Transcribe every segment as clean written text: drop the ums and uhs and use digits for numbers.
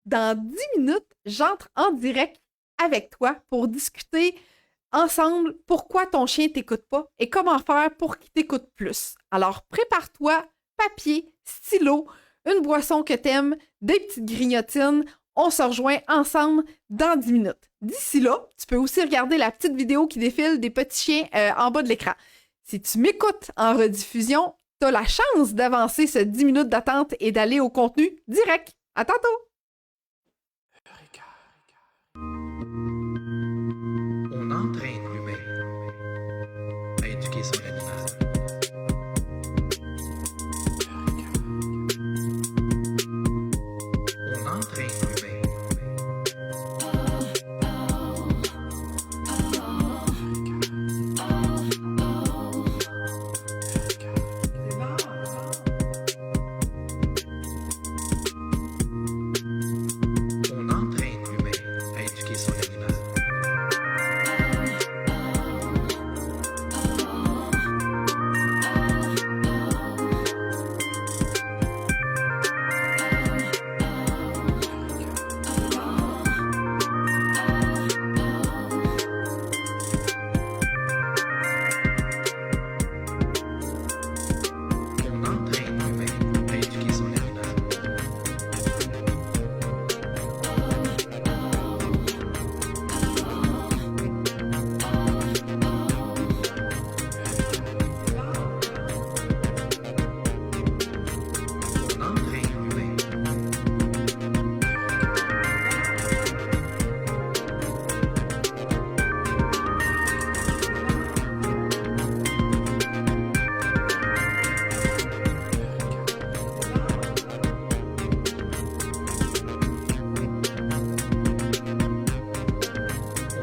Dans 10 minutes, j'entre en direct avec toi pour discuter ensemble pourquoi ton chien t'écoute pas et comment faire pour qu'il t'écoute plus. Alors, prépare-toi, papier, stylo, une boisson que t'aimes, des petites grignotines. On se rejoint ensemble dans 10 minutes. D'ici là, tu peux aussi regarder la petite vidéo qui défile des petits chiens en bas de l'écran. Si tu m'écoutes en rediffusion, tu as la chance d'avancer ce 10 minutes d'attente et d'aller au contenu direct. À tantôt! On entraîne l'humain à éduquer son animal. On entraîne l'humain. On entraîne l'humain à éduquer son animal. On entraîne l'humain à éduquer son animal. On entraîne l'humain. On entraîne l'humain. On entraîne l'humain à éduquer son animal. On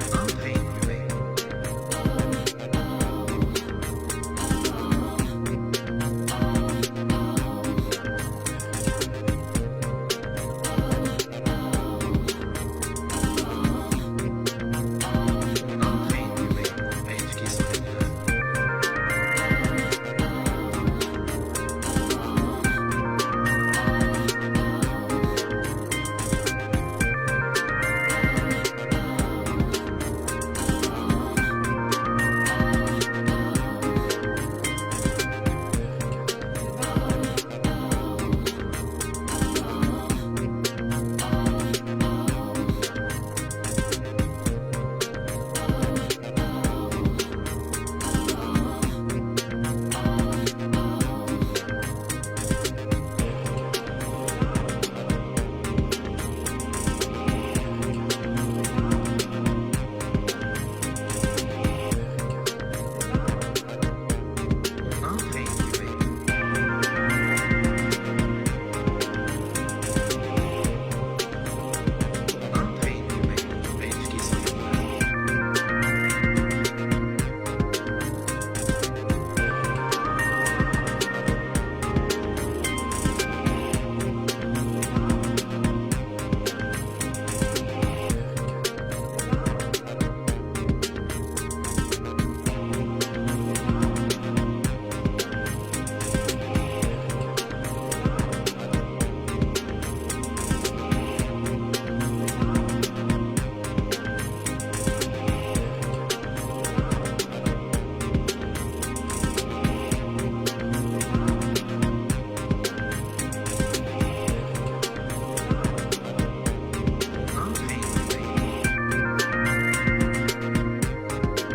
entraîne l'humain. On entraîne l'humain à éduquer son animal. On entraîne l'humain.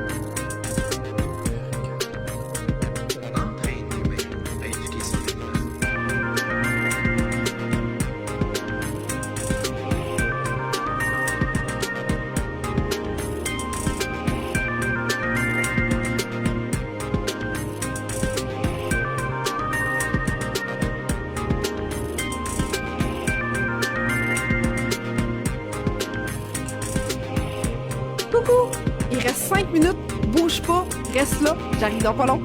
On entraîne l'humain à éduquer son animal. Coucou! Il reste 5 minutes, bouge pas, reste là, j'arrive dans pas long.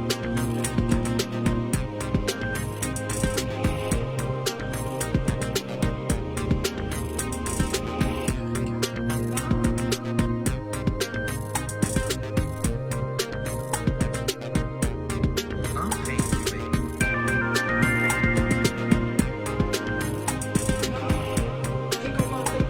On entraîne l'humain. J'ai commencé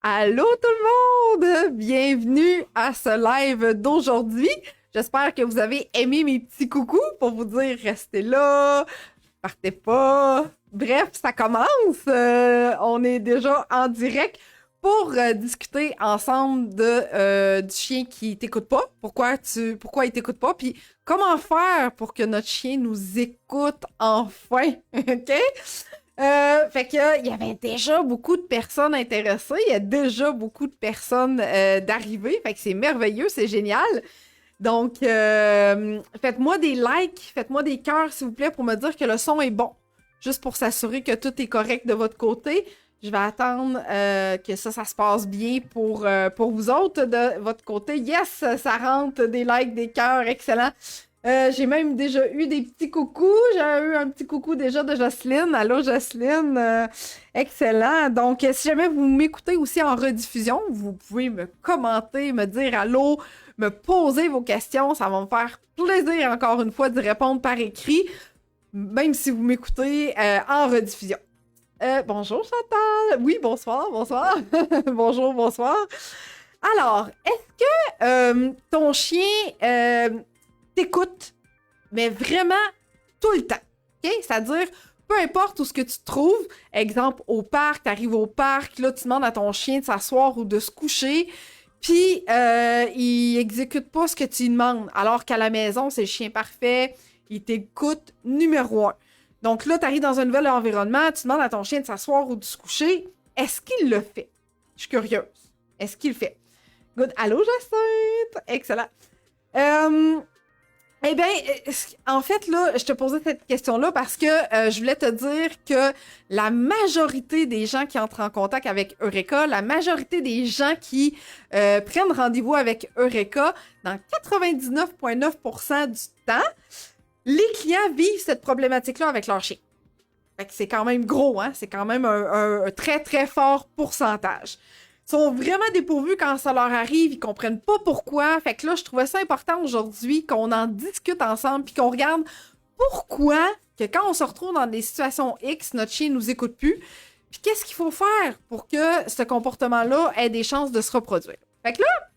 Allô tout le monde! Bienvenue à ce live d'aujourd'hui. J'espère que vous avez aimé mes petits coucous pour vous dire restez là, partez pas. Bref, ça commence. On est déjà en direct pour discuter ensemble du chien qui t'écoute pas. Pourquoi il t'écoute pas? Puis comment faire pour que notre chien nous écoute enfin? OK? Fait que il y avait déjà beaucoup de personnes intéressées, il y a déjà beaucoup de personnes d'arrivées, fait que c'est merveilleux, c'est génial. Donc, faites-moi des likes, faites-moi des cœurs, s'il vous plaît, pour me dire que le son est bon, juste pour s'assurer que tout est correct de votre côté. Je vais attendre que ça se passe bien pour vous autres de votre côté. Yes, ça rentre, des likes, des cœurs, excellent. J'ai même déjà eu des petits coucous. J'ai eu un petit coucou déjà de Jocelyne. Allô, Jocelyne. Excellent. Donc, si jamais vous m'écoutez aussi en rediffusion, vous pouvez me commenter, me dire allô, me poser vos questions. Ça va me faire plaisir, encore une fois, d'y répondre par écrit, même si vous m'écoutez en rediffusion. Bonjour, Chantal. Oui, bonsoir, bonsoir. Bonjour, bonsoir. Alors, est-ce que ton chien... t'écoutes, mais vraiment tout le temps, OK? C'est-à-dire, peu importe où ce que tu te trouves, exemple, au parc, t'arrives au parc, là, tu demandes à ton chien de s'asseoir ou de se coucher, puis il exécute pas ce que tu lui demandes, alors qu'à la maison, c'est le chien parfait, il t'écoute numéro 1. Donc là, t'arrives dans un nouvel environnement, tu demandes à ton chien de s'asseoir ou de se coucher, est-ce qu'il le fait? Je suis curieuse. Est-ce qu'il le fait? Good. Allô, Jacinthe! Excellent. Eh bien, en fait, là, je te posais cette question-là parce que je voulais te dire que la majorité des gens qui entrent en contact avec Eureka, la majorité des gens qui prennent rendez-vous avec Eureka, dans 99,9% du temps, les clients vivent cette problématique-là avec leur chien. Fait que c'est quand même gros, hein? C'est quand même un très, très fort pourcentage. Ils sont vraiment dépourvus quand ça leur arrive, ils comprennent pas pourquoi. Fait que là, je trouvais ça important aujourd'hui qu'on en discute ensemble puis qu'on regarde pourquoi que quand on se retrouve dans des situations X, notre chien nous écoute plus. Puis qu'est-ce qu'il faut faire pour que ce comportement-là ait des chances de se reproduire. Fait que là,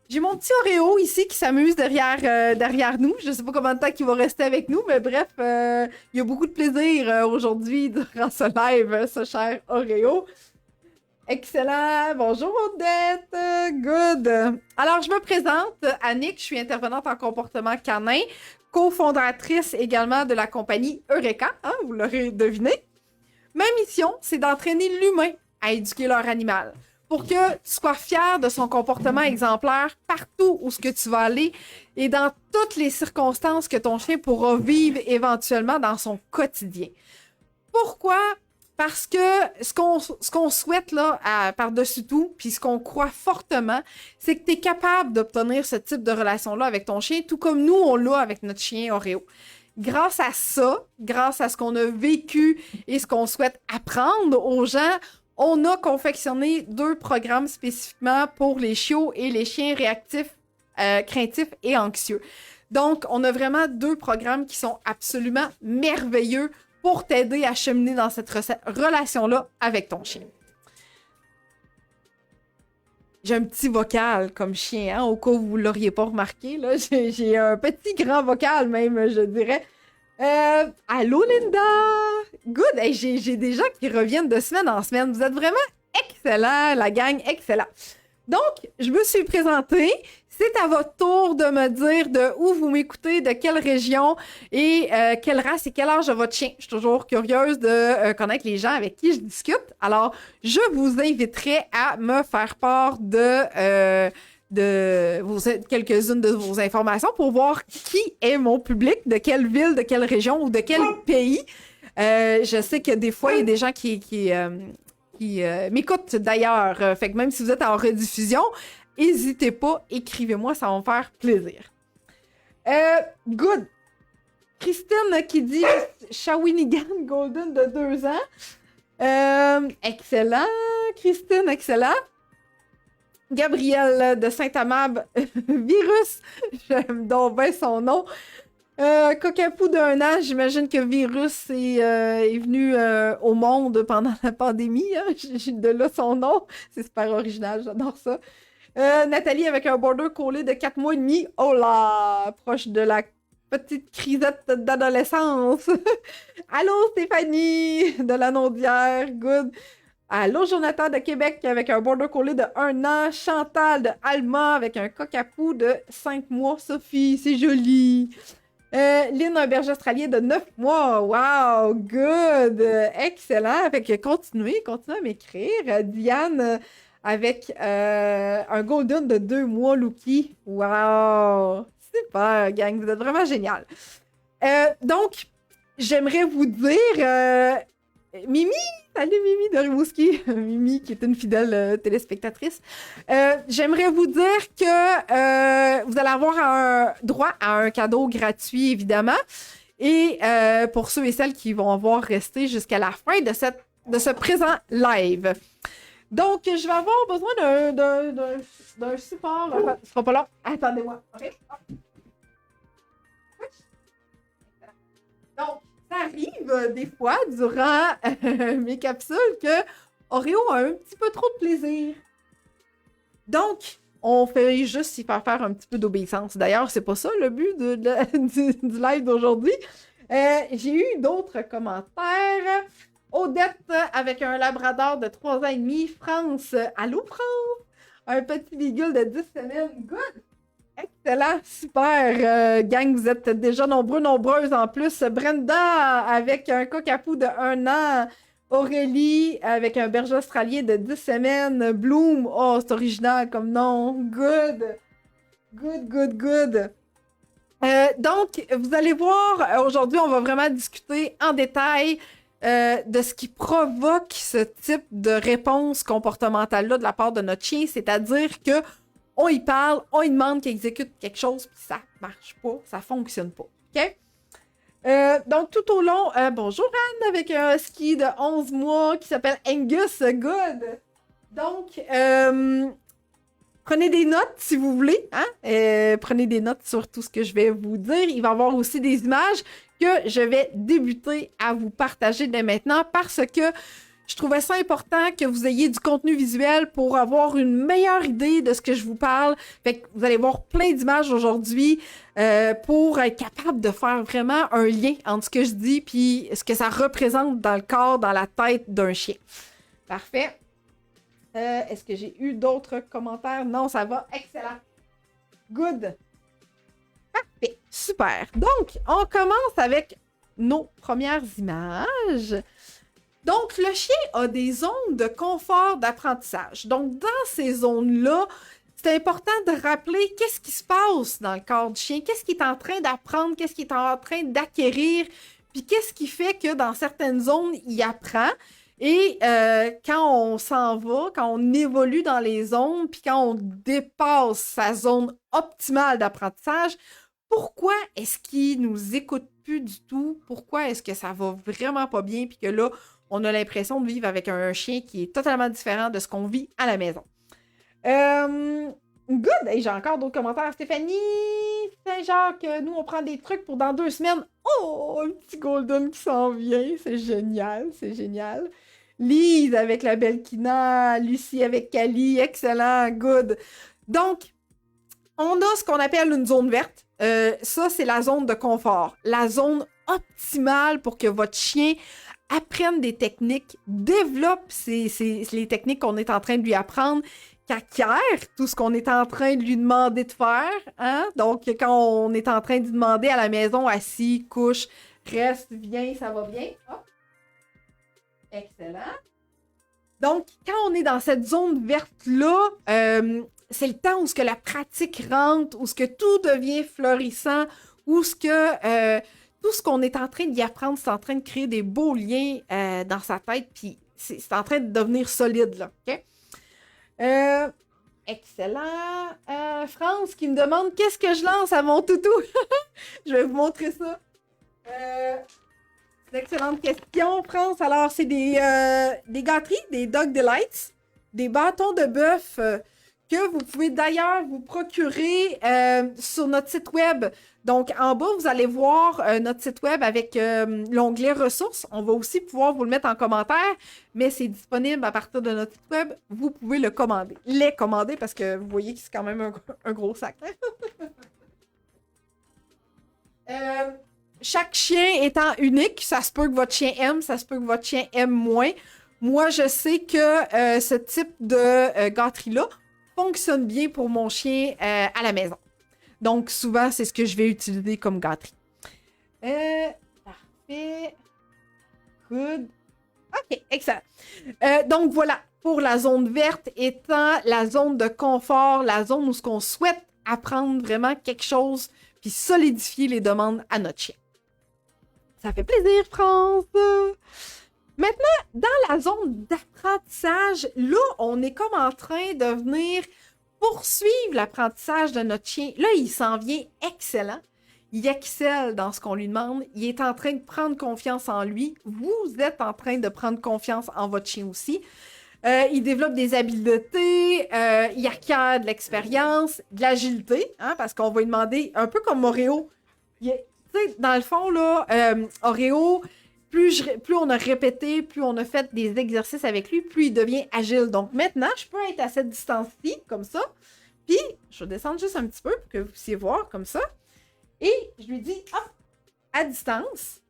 j'ai mon petit Oreo ici qui s'amuse derrière nous. Je sais pas combien de temps il va rester avec nous, mais bref, il y a beaucoup de plaisir aujourd'hui durant ce live, ce cher Oreo. Excellent! Bonjour Odette! Good! Alors, je me présente, Annick, je suis intervenante en comportement canin, cofondatrice également de la compagnie Eureka, hein, vous l'aurez deviné. Ma mission, c'est d'entraîner l'humain à éduquer leur animal pour que tu sois fier de son comportement exemplaire partout où ce que tu vas aller et dans toutes les circonstances que ton chien pourra vivre éventuellement dans son quotidien. Pourquoi? Parce que ce qu'on souhaite là, par-dessus tout, puis ce qu'on croit fortement, c'est que tu es capable d'obtenir ce type de relation-là avec ton chien, tout comme nous, on l'a avec notre chien Oreo. Grâce à ça, grâce à ce qu'on a vécu et ce qu'on souhaite apprendre aux gens, on a confectionné 2 programmes spécifiquement pour les chiots et les chiens réactifs, craintifs et anxieux. Donc, on a vraiment 2 programmes qui sont absolument merveilleux pour t'aider à cheminer dans cette relation-là avec ton chien. J'ai un petit vocal comme chien, hein, au cas où vous ne l'auriez pas remarqué. Là. J'ai un petit grand vocal même, je dirais. Allô, Linda! Good! Hey, j'ai des gens qui reviennent de semaine en semaine. Vous êtes vraiment excellents, la gang, excellent. Donc, je me suis présentée. C'est à votre tour de me dire de où vous m'écoutez, de quelle région et quelle race et quel âge de votre chien. Je suis toujours curieuse de connaître les gens avec qui je discute. Alors, je vous inviterai à me faire part de quelques-unes de vos informations pour voir qui est mon public, de quelle ville, de quelle région ou de quel pays. Je sais que des fois, il y a des gens qui m'écoutent d'ailleurs. Fait que même si vous êtes en rediffusion, n'hésitez pas, écrivez-moi, ça va me faire plaisir. Good. Christine qui dit Shawinigan Golden de 2 ans. Excellent, Christine, excellent. Gabrielle de Saint-Amable, Virus, j'aime donc bien son nom. Cockapoo d'1 an, j'imagine que Virus est venu au monde pendant la pandémie. Hein? De là son nom. C'est super original, j'adore ça. Nathalie avec un border collie de 4 mois et demi. Oh là! Proche de la petite crisette d'adolescence. Allô Stéphanie de la Naudière. Good. Allô Jonathan de Québec avec un border collie de 1 an. Chantal de Alma avec un cockapoo de 5 mois. Sophie, c'est joli. Lynn, un berger australien de 9 mois. Wow, good. Excellent. Fait que continuez à m'écrire. Diane avec un golden de 2 mois, Lucky. Wow. Super, gang. Vous êtes vraiment génial. Donc, j'aimerais vous dire... Mimi, salut Mimi de Rimouski, Mimi qui est une fidèle téléspectatrice. J'aimerais vous dire que vous allez avoir droit à un cadeau gratuit, évidemment. Et pour ceux et celles qui vont avoir resté jusqu'à la fin de ce présent live. Donc, je vais avoir besoin d'un support. Enfin, ce sera pas long. Attendez-moi. Okay. Donc, ça arrive des fois durant mes capsules que Oreo a un petit peu trop de plaisir. Donc, on fait juste y faire un petit peu d'obéissance. D'ailleurs, c'est pas ça le but du live d'aujourd'hui. J'ai eu d'autres commentaires. Odette avec un labrador de 3 ans et demi. France, allô France? Un petit beagle de 10 semaines. Good! Excellent, super. Gang, vous êtes déjà nombreuses en plus. Brenda avec un cockapoo de 1 an. Aurélie avec un berger australien de 10 semaines. Bloom, oh, c'est original comme nom. Good. Donc, vous allez voir, aujourd'hui, on va vraiment discuter en détail de ce qui provoque ce type de réponse comportementale-là de la part de notre chien, c'est-à-dire que on y parle, on y demande qu'il exécute quelque chose, puis ça marche pas, ça fonctionne pas. OK? Donc, tout au long, bonjour Anne, avec un ski de 11 mois qui s'appelle Angus Good. Donc, prenez des notes si vous voulez. Hein? Prenez des notes sur tout ce que je vais vous dire. Il va y avoir aussi des images que je vais débuter à vous partager dès maintenant parce que je trouvais ça important que vous ayez du contenu visuel pour avoir une meilleure idée de ce que je vous parle. Fait que vous allez voir plein d'images aujourd'hui pour être capable de faire vraiment un lien entre ce que je dis puis ce que ça représente dans le corps, dans la tête d'un chien. Parfait. Est-ce que j'ai eu d'autres commentaires? Non, ça va. Excellent. Good. Parfait. Super. Donc, on commence avec nos premières images. Donc, le chien a des zones de confort d'apprentissage. Donc, dans ces zones-là, c'est important de rappeler qu'est-ce qui se passe dans le corps du chien, qu'est-ce qu'il est en train d'apprendre, qu'est-ce qu'il est en train d'acquérir, puis qu'est-ce qui fait que dans certaines zones, il apprend. Et quand on s'en va, quand on évolue dans les zones, puis quand on dépasse sa zone optimale d'apprentissage, pourquoi est-ce qu'il nous écoute plus du tout? Pourquoi est-ce que ça va vraiment pas bien? Puis que là, on a l'impression de vivre avec un chien qui est totalement différent de ce qu'on vit à la maison. Good! Hey, j'ai encore d'autres commentaires. Stéphanie Saint-Jacques, nous, on prend des trucs pour dans 2 semaines. Oh, un petit golden qui s'en vient. C'est génial, c'est génial. Lise avec la belle Kina. Lucie avec Kali. Excellent, good. Donc, on a ce qu'on appelle une zone verte. Ça, c'est la zone de confort. La zone optimale pour que votre chien apprenne des techniques, développe les techniques qu'on est en train de lui apprendre, qu'acquiert tout ce qu'on est en train de lui demander de faire. Hein? Donc, quand on est en train de lui demander à la maison, assis, couche, reste, viens, ça va bien. Hop. Excellent. Donc, quand on est dans cette zone verte-là, c'est le temps où ce que la pratique rentre, où ce que tout devient florissant, où ce que tout ce qu'on est en train d'y apprendre, c'est en train de créer des beaux liens dans sa tête, puis c'est en train de devenir solide, là, OK? Excellent. France qui me demande qu'est-ce que je lance à mon toutou. Je vais vous montrer ça. C'est une excellente question, France. Alors, c'est des gâteries, des Dog Delights, des bâtons de bœuf que vous pouvez d'ailleurs vous procurer sur notre site web. Donc, en bas, vous allez voir notre site web avec l'onglet ressources. On va aussi pouvoir vous le mettre en commentaire, mais c'est disponible à partir de notre site web. Vous pouvez le commander. Les commander parce que vous voyez que c'est quand même un gros sac. Chaque chien étant unique, ça se peut que votre chien aime, ça se peut que votre chien aime moins. Moi, je sais que ce type de gâterie-là fonctionne bien pour mon chien à la maison. Donc, souvent, c'est ce que je vais utiliser comme gâterie. Parfait. Good. OK, excellent. Donc, voilà. Pour la zone verte étant la zone de confort, la zone où on souhaite apprendre vraiment quelque chose puis solidifier les demandes à notre chien. Ça fait plaisir, France! Maintenant, dans la zone d'apprentissage, là, on est comme en train de venir poursuivre l'apprentissage de notre chien. Là, il s'en vient excellent. Il excelle dans ce qu'on lui demande. Il est en train de prendre confiance en lui. Vous êtes en train de prendre confiance en votre chien aussi. Il développe des habiletés, il acquiert de l'expérience, de l'agilité, hein, parce qu'on va lui demander, un peu comme Oreo. Tu sais, dans le fond, là, Oreo, plus on a répété, plus on a fait des exercices avec lui, plus il devient agile. Donc maintenant, je peux être à cette distance-ci, comme ça. Puis, je vais descendre juste un petit peu pour que vous puissiez voir, comme ça. Et je lui dis, hop, à distance.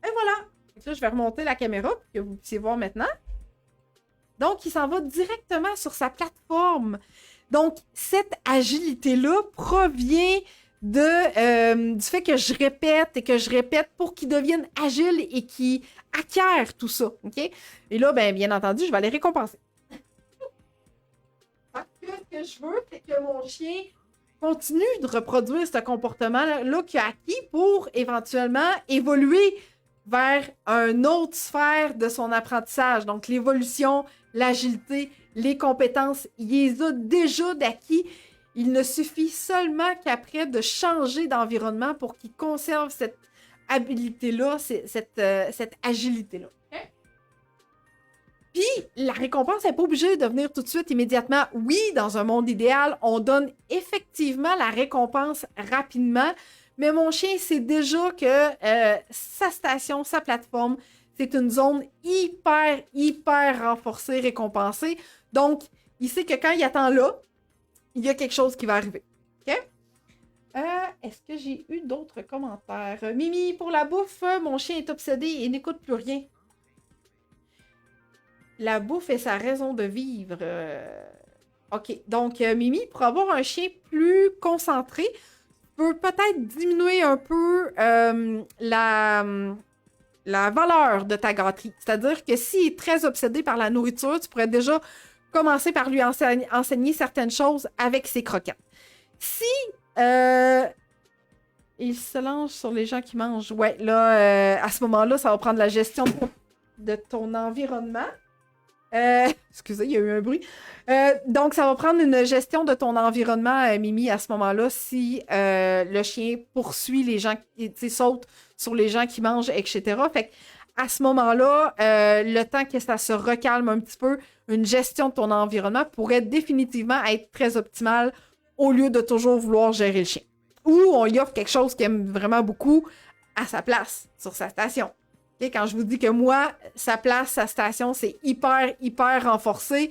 Et voilà. Là, je vais remonter la caméra pour que vous puissiez voir maintenant. Donc, il s'en va directement sur sa plateforme. Donc, cette agilité-là provient du fait que je répète et que je répète pour qu'il devienne agile et qu'il acquiert tout ça. OK? Et là, bien entendu, je vais les récompenser. Parce que ce que je veux, c'est que mon chien continue de reproduire ce comportement-là qu'il a acquis pour éventuellement évoluer vers une autre sphère de son apprentissage. Donc, l'évolution, l'agilité, les compétences, il les a déjà d'acquis. Il ne suffit seulement qu'après de changer d'environnement pour qu'il conserve cette habilité-là, cette agilité-là. Okay? Puis, la récompense n'est pas obligée de venir tout de suite, immédiatement. Oui, dans un monde idéal, on donne effectivement la récompense rapidement, mais mon chien sait déjà que sa station, sa plateforme, c'est une zone hyper, hyper renforcée, récompensée. Donc, il sait que quand il attend là, il y a quelque chose qui va arriver. OK? Est-ce que j'ai eu d'autres commentaires? Mimi, pour la bouffe, mon chien est obsédé et n'écoute plus rien. La bouffe est sa raison de vivre. OK. Donc, Mimi, pour avoir un chien plus concentré, peut peut-être diminuer un peu la valeur de ta gâterie. C'est-à-dire que s'il est très obsédé par la nourriture, tu pourrais déjà commencer par lui enseigner certaines choses avec ses croquettes. Si il se lance sur les gens qui mangent, ouais, là, à ce moment-là, ça va prendre la gestion de ton environnement. Excusez, il y a eu un bruit. Donc, ça va prendre une gestion de ton environnement, Mimi, à ce moment-là, si le chien poursuit les gens, saute sur les gens qui mangent, etc. Fait à ce moment-là, le temps que ça se recalme un petit peu, une gestion de ton environnement pourrait définitivement être très optimale au lieu de toujours vouloir gérer le chien. Ou on y offre quelque chose qu'il aime vraiment beaucoup à sa place, sur sa station. Okay, quand je vous dis que moi, sa place, sa station, c'est hyper, hyper renforcé,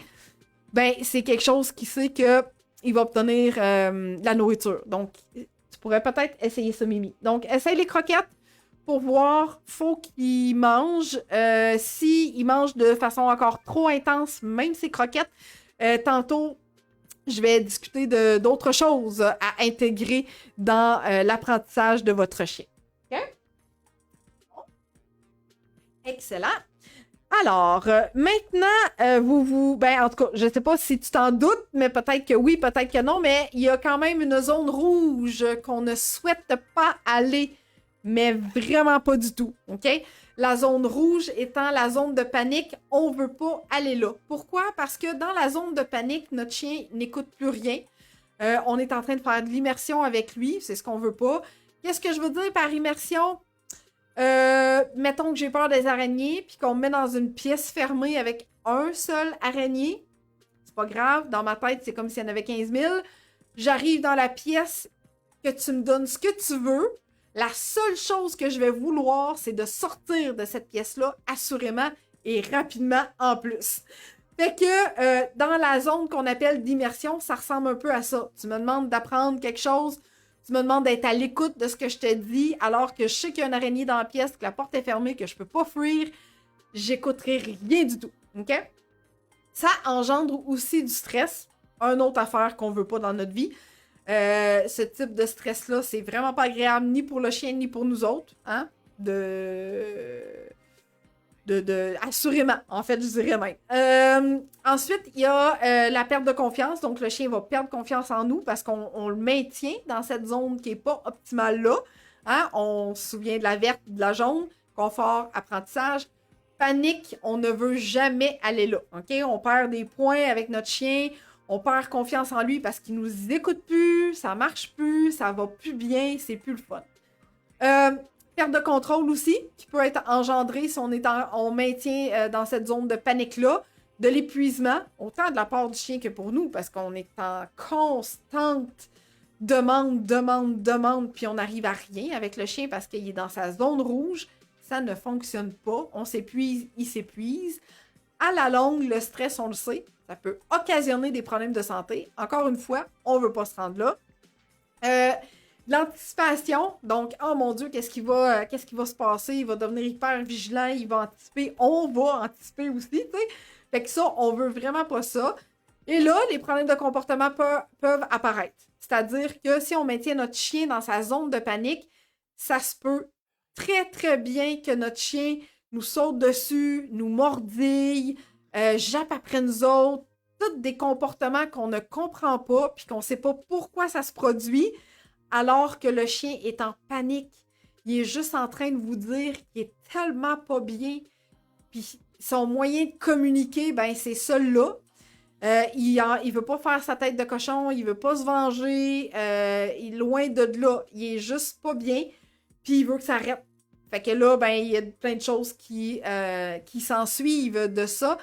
c'est quelque chose qui sait qu'il va obtenir de la nourriture. Donc, tu pourrais peut-être essayer ça, Mimi. Donc, essaye les croquettes pour voir. Faut qu'il mange. S'il mange de façon encore trop intense, même ses croquettes, tantôt, je vais discuter d'autres choses à intégrer dans l'apprentissage de votre chien. OK? Excellent. Alors, maintenant, en tout cas, je ne sais pas si tu t'en doutes, mais peut-être que oui, peut-être que non, mais il y a quand même une zone rouge qu'on ne souhaite pas aller, mais vraiment pas du tout, OK? La zone rouge étant la zone de panique, on ne veut pas aller là. Pourquoi? Parce que dans la zone de panique, notre chien n'écoute plus rien. On est en train de faire de l'immersion avec lui, c'est ce qu'on veut pas. Qu'est-ce que je veux dire par immersion? Mettons que j'ai peur des araignées, puis qu'on me met dans une pièce fermée avec un seul araignée. c'est pas grave. Dans ma tête, c'est comme s'il y en avait 15 000. J'arrive dans la pièce, que tu me donnes ce que tu veux. La seule chose que je vais vouloir, c'est de sortir de cette pièce-là, assurément, et rapidement en plus. Fait que dans la zone qu'on appelle d'immersion, ça ressemble un peu à ça. Tu me demandes d'apprendre quelque chose, tu me demandes d'être à l'écoute de ce que je te dis, alors que je sais qu'il y a une araignée dans la pièce, que la porte est fermée, que je peux pas fuir, j'écouterai rien du tout. OK? Ça engendre aussi du stress. Une autre affaire qu'on veut pas dans notre vie. Ce type de stress-là, c'est vraiment pas agréable ni pour le chien ni pour nous autres. Hein? Assurément, en fait, je dirais même. Ensuite, il y a la perte de confiance. Donc, le chien va perdre confiance en nous parce qu'on le maintient dans cette zone qui n'est pas optimale là. Hein? On se souvient de la verte, de la jaune. Confort, apprentissage. Panique, on ne veut jamais aller là. OK? On perd des points avec notre chien. On perd confiance en lui parce qu'il nous écoute plus, ça marche plus, ça va plus bien, c'est plus le fun. Perte de contrôle aussi, qui peut être engendrée si on maintient dans cette zone de panique-là, de l'épuisement, autant de la part du chien que pour nous, parce qu'on est en constante demande, puis on n'arrive à rien avec le chien parce qu'il est dans sa zone rouge. Ça ne fonctionne pas. On s'épuise, il s'épuise. À la longue, le stress, on le sait, ça peut occasionner des problèmes de santé. Encore une fois, on ne veut pas se rendre là. L'anticipation, donc, oh mon Dieu, qu'est-ce qui va se passer? Il va devenir hyper vigilant, il va anticiper. On va anticiper aussi, tu sais. Fait que ça, on veut vraiment pas ça. Et là, les problèmes de comportement peuvent apparaître. C'est-à-dire que si on maintient notre chien dans sa zone de panique, ça se peut très, très bien que notre chien nous saute dessus, nous mordille, jappe après nous autres, tous des comportements qu'on ne comprend pas puis qu'on ne sait pas pourquoi ça se produit, alors que le chien est en panique. Il est juste en train de vous dire qu'il est tellement pas bien, puis son moyen de communiquer, ben c'est celui-là. Il veut pas faire sa tête de cochon, il veut pas se venger, il est loin de là, il est juste pas bien, puis il veut que ça arrête. Fait que là, ben, il y a plein de choses qui s'en suivent de ça.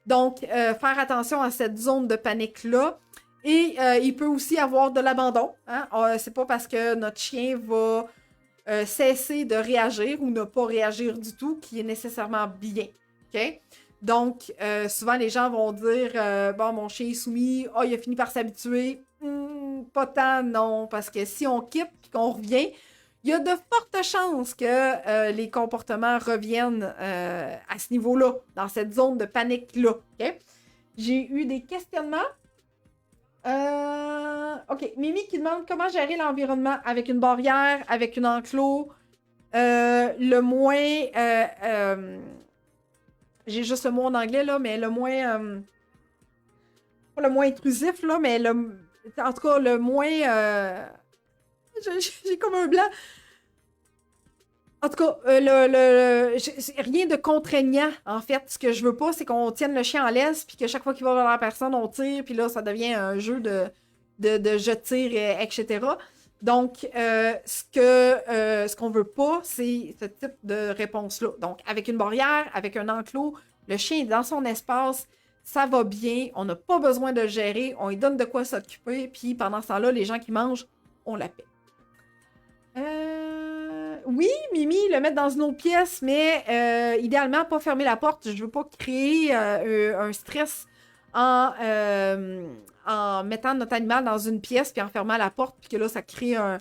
Donc, faire attention à cette zone de panique-là. Et il peut aussi avoir de l'abandon. Hein? C'est pas parce que notre chien va cesser de réagir ou ne pas réagir du tout qu'il est nécessairement bien. OK? Donc, souvent, les gens vont dire bon, mon chien est soumis, il a fini par s'habituer. Pas tant, non. Parce que si on quitte et qu'on revient, il y a de fortes chances que les comportements reviennent à ce niveau-là, dans cette zone de panique-là. Okay? J'ai eu des questionnements. OK. Mimi qui demande comment gérer l'environnement avec une barrière, avec une enclos. Le moins... j'ai juste le mot en anglais, là, mais le moins... pas le moins intrusif, là, mais en tout cas, le moins... J'ai comme un blanc. En tout cas, rien de contraignant, en fait. Ce que je veux pas, c'est qu'on tienne le chien en laisse, puis que chaque fois qu'il va vers la personne, on tire, puis là, ça devient un jeu de je tire, etc. Donc, ce qu'on veut pas, c'est ce type de réponse-là. Donc, avec une barrière, avec un enclos, le chien est dans son espace, ça va bien, on n'a pas besoin de le gérer, on lui donne de quoi s'occuper, puis pendant ce temps-là, les gens qui mangent, on la paie. Oui, Mimi, le mettre dans une autre pièce, mais idéalement, pas fermer la porte. Je veux pas créer un stress en mettant notre animal dans une pièce puis en fermant la porte, puis que là, ça crée un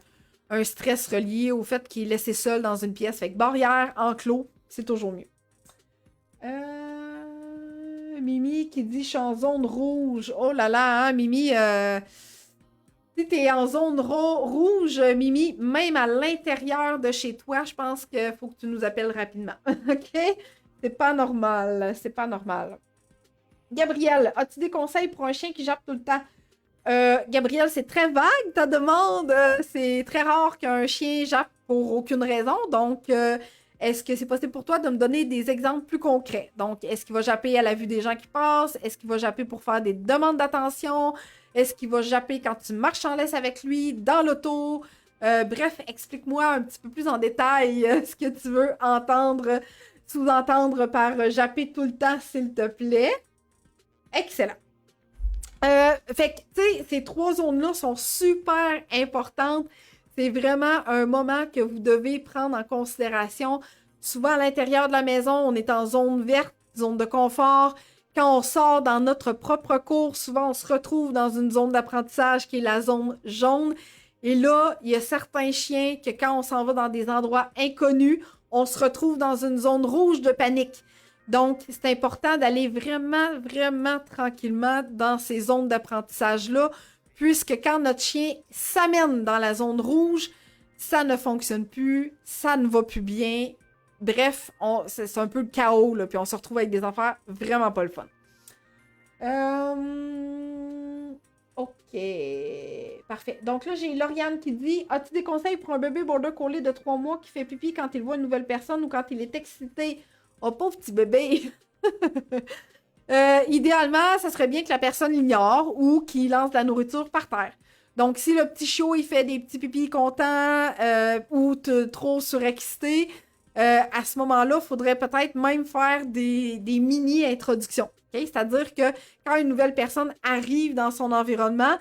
stress relié au fait qu'il est laissé seul dans une pièce. Fait que barrière, enclos, c'est toujours mieux. Mimi qui dit « Je suis en zone rouge ». Oh là là, hein, Mimi... Si t'es en zone rouge, Mimi, même à l'intérieur de chez toi, je pense qu'il faut que tu nous appelles rapidement. OK? C'est pas normal. C'est pas normal. Gabrielle, as-tu des conseils pour un chien qui jappe tout le temps? Gabrielle, c'est très vague ta demande. C'est très rare qu'un chien jappe pour aucune raison. Donc, est-ce que c'est possible pour toi de me donner des exemples plus concrets? Donc, est-ce qu'il va japper à la vue des gens qui passent? Est-ce qu'il va japper pour faire des demandes d'attention? Est-ce qu'il va japper quand tu marches en laisse avec lui, dans l'auto? Bref, explique-moi un petit peu plus en détail ce que tu veux sous-entendre par japper tout le temps, s'il te plaît. Excellent. Fait que, tu sais, ces 3 zones-là sont super importantes. C'est vraiment un moment que vous devez prendre en considération. Souvent, à l'intérieur de la maison, on est en zone verte, zone de confort. Quand on sort dans notre propre cours, souvent, on se retrouve dans une zone d'apprentissage qui est la zone jaune. Et là, il y a certains chiens que quand on s'en va dans des endroits inconnus, on se retrouve dans une zone rouge de panique. Donc, c'est important d'aller vraiment, vraiment tranquillement dans ces zones d'apprentissage-là, puisque quand notre chien s'amène dans la zone rouge, ça ne fonctionne plus, ça ne va plus bien. Bref, c'est un peu le chaos, là, puis on se retrouve avec des affaires vraiment pas le fun. OK. Parfait. Donc là, j'ai Lauriane qui dit: as-tu des conseils pour un bébé border collie de 3 mois qui fait pipi quand il voit une nouvelle personne ou quand il est excité? Oh, pauvre petit bébé! Idéalement, ça serait bien que la personne l'ignore ou qu'il lance de la nourriture par terre. Donc, si le petit chiot, il fait des petits pipis contents ou trop surexcité, à ce moment-là, il faudrait peut-être même faire des mini-introductions. Okay? C'est-à-dire que quand une nouvelle personne arrive dans son environnement,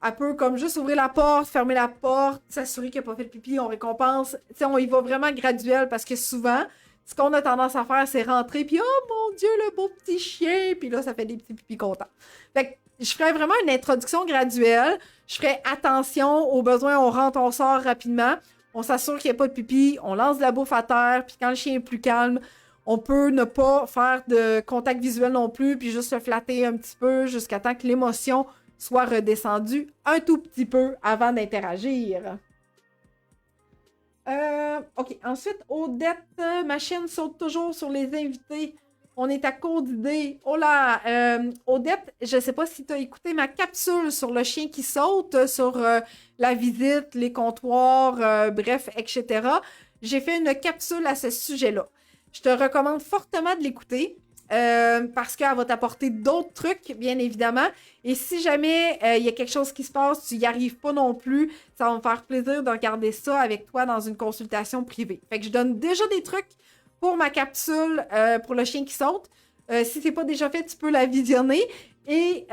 elle peut comme juste ouvrir la porte, fermer la porte, s'assurer qu'il n'a pas fait le pipi, on récompense. T'sais, on y va vraiment graduel parce que souvent, ce qu'on a tendance à faire, c'est rentrer, puis oh mon Dieu, le beau petit chien, puis là, ça fait des petits pipis contents. Fait que je ferais vraiment une introduction graduelle. Je ferais attention aux besoins, on rentre, on sort rapidement. On s'assure qu'il n'y a pas de pipi, on lance de la bouffe à terre, puis quand le chien est plus calme, on peut ne pas faire de contact visuel non plus, puis juste le flatter un petit peu jusqu'à temps que l'émotion soit redescendue un tout petit peu avant d'interagir. OK. Ensuite, Odette, ma chaîne saute toujours sur les invités. On est à court d'idées. Oh là! Odette, je ne sais pas si tu as écouté ma capsule sur le chien qui saute, sur la visite, les comptoirs, bref, etc. J'ai fait une capsule à ce sujet-là. Je te recommande fortement de l'écouter parce qu'elle va t'apporter d'autres trucs, bien évidemment. Et si jamais il y a quelque chose qui se passe, tu n'y arrives pas non plus, ça va me faire plaisir de regarder ça avec toi dans une consultation privée. Fait que je donne déjà des trucs pour ma capsule pour le chien qui saute. Si c'est pas déjà fait, tu peux la visionner. Et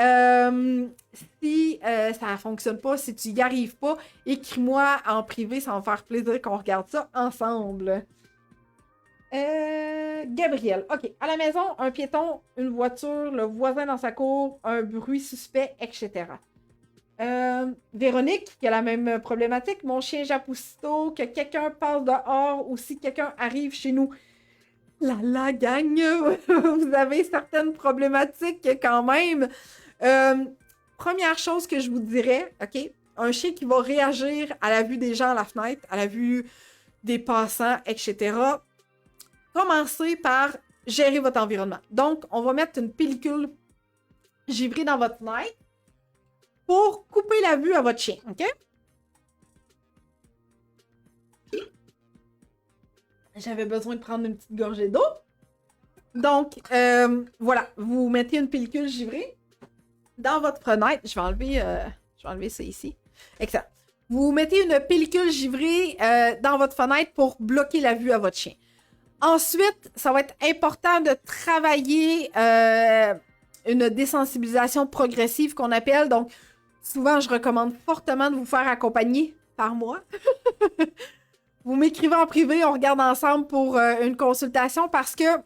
si ça ne fonctionne pas, si tu n'y arrives pas, écris-moi en privé, ça va me faire plaisir qu'on regarde ça ensemble. Gabriel. OK. À la maison, un piéton, une voiture, le voisin dans sa cour, un bruit suspect, etc. Véronique, qui a la même problématique. Mon chien jappe aussitôt, que quelqu'un passe dehors ou si quelqu'un arrive chez nous. La gang, vous avez certaines problématiques quand même. Première chose que je vous dirais, OK, un chien qui va réagir à la vue des gens à la fenêtre, à la vue des passants, etc. Commencez par gérer votre environnement. Donc, on va mettre une pellicule givrée dans votre fenêtre pour couper la vue à votre chien, OK? J'avais besoin de prendre une petite gorgée d'eau. Donc, voilà, vous mettez une pellicule givrée dans votre fenêtre. Je vais enlever ça ici. Excellent. Vous mettez une pellicule givrée dans votre fenêtre pour bloquer la vue à votre chien. Ensuite, ça va être important de travailler une désensibilisation progressive qu'on appelle. Donc, souvent, je recommande fortement de vous faire accompagner par moi. Vous m'écrivez en privé, on regarde ensemble pour une consultation parce que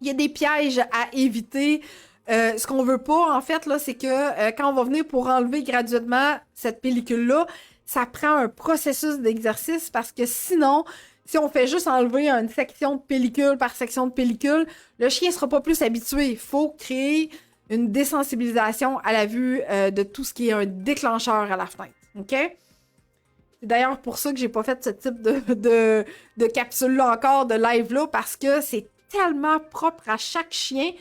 il y a des pièges à éviter. Ce qu'on veut pas, en fait, là, c'est que quand on va venir pour enlever graduellement cette pellicule-là, ça prend un processus d'exercice parce que sinon, si on fait juste enlever une section de pellicule par section de pellicule, le chien ne sera pas plus habitué. Il faut créer une désensibilisation à la vue de tout ce qui est un déclencheur à la fenêtre. OK? C'est d'ailleurs pour ça que j'ai pas fait ce type de capsule-là encore, de live-là, parce que c'est tellement propre à chaque chien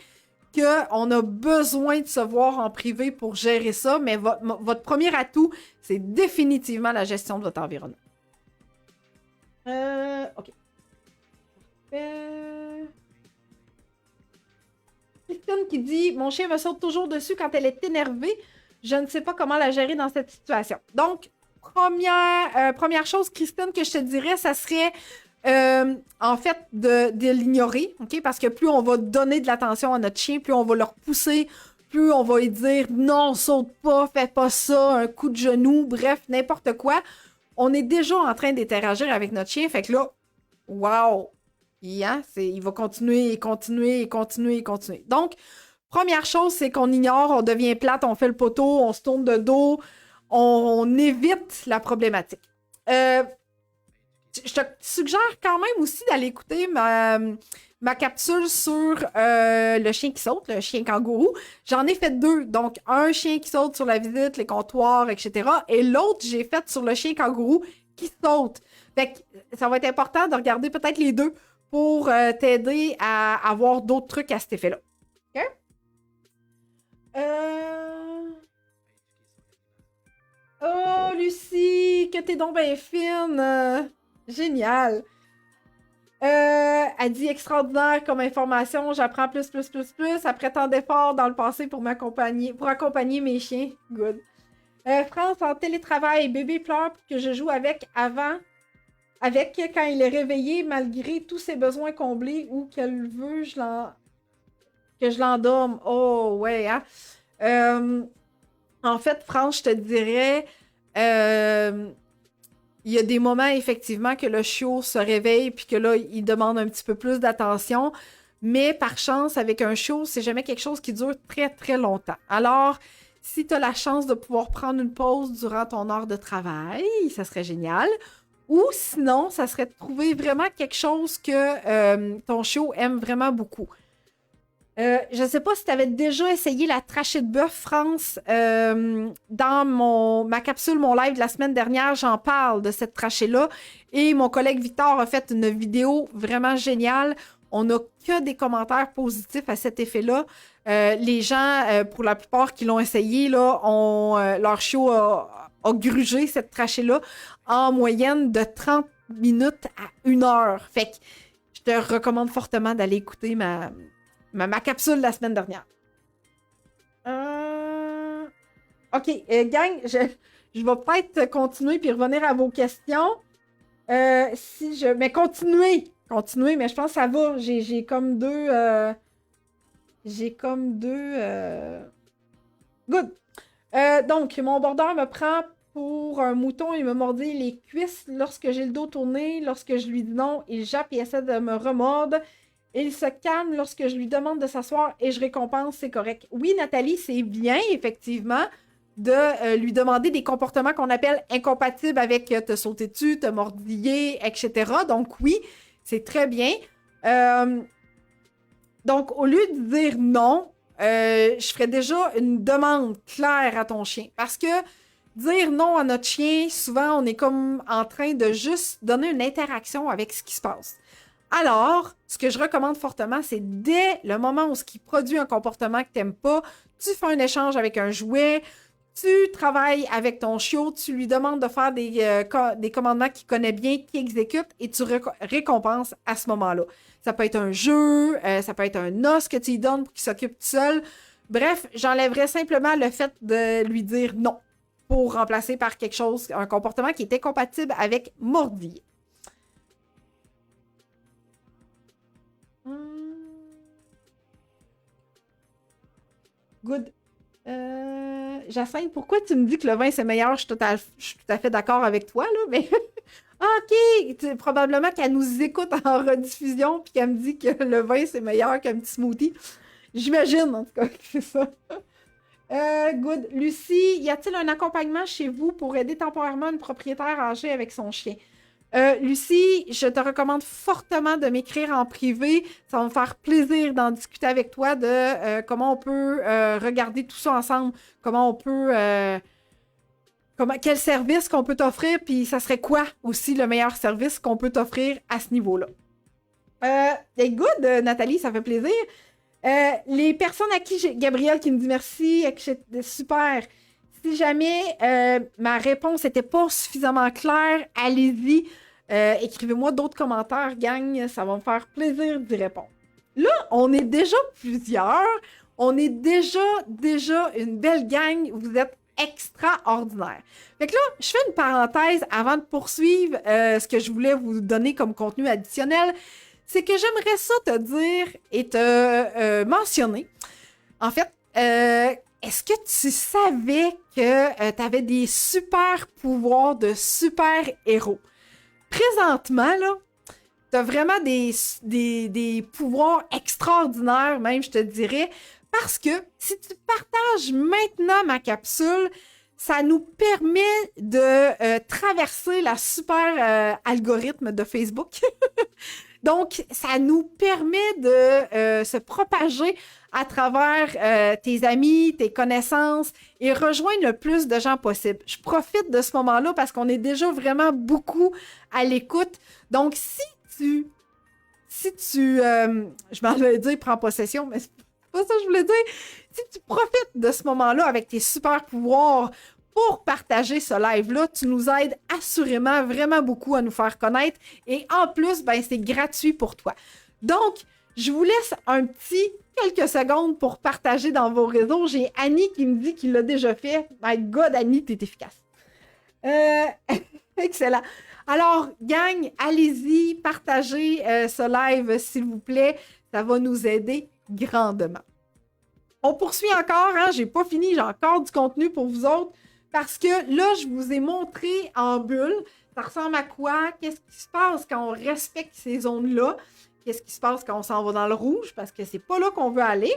qu'on a besoin de se voir en privé pour gérer ça, mais votre premier atout, c'est définitivement la gestion de votre environnement. OK. Christine qui dit « Mon chien me saute toujours dessus quand elle est énervée. Je ne sais pas comment la gérer dans cette situation. » Donc, première chose, Christine, que je te dirais, ça serait en fait de l'ignorer, OK? Parce que plus on va donner de l'attention à notre chien, plus on va le repousser, plus on va lui dire non, saute pas, fais pas ça, un coup de genou, bref, n'importe quoi. On est déjà en train d'interagir avec notre chien, fait que là, wow! Il va continuer et continuer et continuer et continuer. Donc, première chose, c'est qu'on ignore, on devient plate, on fait le poteau, on se tourne de dos, on évite la problématique. Je te suggère quand même aussi d'aller écouter ma capsule sur le chien qui saute, le chien kangourou. J'en ai fait 2. Donc, un chien qui saute sur la visite, les comptoirs, etc. Et l'autre, j'ai fait sur le chien kangourou qui saute. Fait que ça va être important de regarder peut-être les 2 pour t'aider à avoir d'autres trucs à cet effet-là. OK? Oh, Lucie, que t'es donc bien fine! Génial! Elle dit extraordinaire comme information, j'apprends plus. Après tant d'efforts dans le passé pour accompagner mes chiens. Good. France en télétravail, bébé pleure pour que je joue avec quand il est réveillé, malgré tous ses besoins comblés ou qu'elle veut que je l'endorme. Oh, ouais, hein? En fait, France, je te dirais, il y a des moments, effectivement, que le chiot se réveille puis que là, il demande un petit peu plus d'attention. Mais par chance, avec un chiot, c'est jamais quelque chose qui dure très, très longtemps. Alors, si tu as la chance de pouvoir prendre une pause durant ton heure de travail, ça serait génial. Ou sinon, ça serait de trouver vraiment quelque chose que ton chiot aime vraiment beaucoup. Je ne sais pas si tu avais déjà essayé la trachée de bœuf, France. Dans ma capsule, mon live de la semaine dernière, j'en parle de cette trachée-là. Et mon collègue Victor a fait une vidéo vraiment géniale. On n'a que des commentaires positifs à cet effet-là. Les gens, pour la plupart qui l'ont essayé, là, leur chiot a grugé cette trachée-là en moyenne de 30 minutes à 1 heure. Fait que je te recommande fortement d'aller écouter ma capsule de la semaine dernière. OK, gang, je vais peut-être continuer puis revenir à vos questions. Mais continuez, mais je pense que ça va. J'ai comme deux... Good. Donc, mon bordeur me prend pour un mouton. Il me mordit les cuisses lorsque j'ai le dos tourné. Lorsque je lui dis non, il jappe et essaie de me remordre. Il se calme lorsque je lui demande de s'asseoir et je récompense, c'est correct. Oui, Nathalie, c'est bien, effectivement, de lui demander des comportements qu'on appelle incompatibles avec te sauter dessus, te mordiller, etc. Donc oui, c'est très bien. Donc, au lieu de dire non, je ferais déjà une demande claire à ton chien. Parce que dire non à notre chien, souvent, on est comme en train de juste donner une interaction avec ce qui se passe. Alors, ce que je recommande fortement, c'est dès le moment où il produit un comportement que tu n'aimes pas, tu fais un échange avec un jouet, tu travailles avec ton chiot, tu lui demandes de faire des commandements qu'il connaît bien, qu'il exécute, et tu récompenses à ce moment-là. Ça peut être un jeu, ça peut être un os que tu lui donnes pour qu'il s'occupe tout seul. Bref, j'enlèverais simplement le fait de lui dire non pour remplacer par quelque chose, un comportement qui était compatible avec mordiller. Good. Jacinthe, pourquoi tu me dis que le vin c'est meilleur? Je suis tout à fait d'accord avec toi, là, mais. OK! Probablement qu'elle nous écoute en rediffusion puis qu'elle me dit que le vin c'est meilleur qu'un petit smoothie. J'imagine, en tout cas, que c'est ça. Good. Lucie, y a-t-il un accompagnement chez vous pour aider temporairement une propriétaire âgée avec son chien? Lucie, je te recommande fortement de m'écrire en privé. Ça va me faire plaisir d'en discuter avec toi de comment on peut regarder tout ça ensemble, comment on peut... quel service qu'on peut t'offrir, puis ça serait quoi aussi le meilleur service qu'on peut t'offrir à ce niveau-là. Good, Nathalie, ça fait plaisir. Les personnes à qui Gabrielle qui me dit merci, super. Si jamais ma réponse n'était pas suffisamment claire, allez-y, écrivez-moi d'autres commentaires, gang, ça va me faire plaisir d'y répondre. Là, on est déjà plusieurs, on est déjà une belle gang, vous êtes extraordinaire. Fait que là, je fais une parenthèse avant de poursuivre ce que je voulais vous donner comme contenu additionnel, c'est que j'aimerais ça te dire et te mentionner. En fait, est-ce que tu savais que tu avais des super pouvoirs de super-héros? Présentement, là, tu as vraiment des pouvoirs extraordinaires, même, je te dirais, parce que si tu partages maintenant ma capsule, ça nous permet de traverser la super algorithme de Facebook. Donc, ça nous permet de se propager à travers tes amis, tes connaissances et rejoindre le plus de gens possible. Je profite de ce moment-là parce qu'on est déjà vraiment beaucoup à l'écoute. Donc, si tu je m'en vais dire prends possession, mais c'est pas ça que je voulais dire. Si tu profites de ce moment-là avec tes super pouvoirs pour partager ce live-là, tu nous aides assurément vraiment beaucoup à nous faire connaître. Et en plus, ben, c'est gratuit pour toi. Donc, je vous laisse quelques secondes pour partager dans vos réseaux. J'ai Annie qui me dit qu'il l'a déjà fait. My God, Annie, t'es efficace. Excellent. Alors, gang, allez-y, partagez ce live, s'il vous plaît. Ça va nous aider grandement. On poursuit encore, hein? J'ai pas fini, j'ai encore du contenu pour vous autres. Parce que là, je vous ai montré en bulle, ça ressemble à quoi? Qu'est-ce qui se passe quand on respecte ces zones-là? Qu'est-ce qui se passe quand on s'en va dans le rouge? Parce que c'est pas là qu'on veut aller.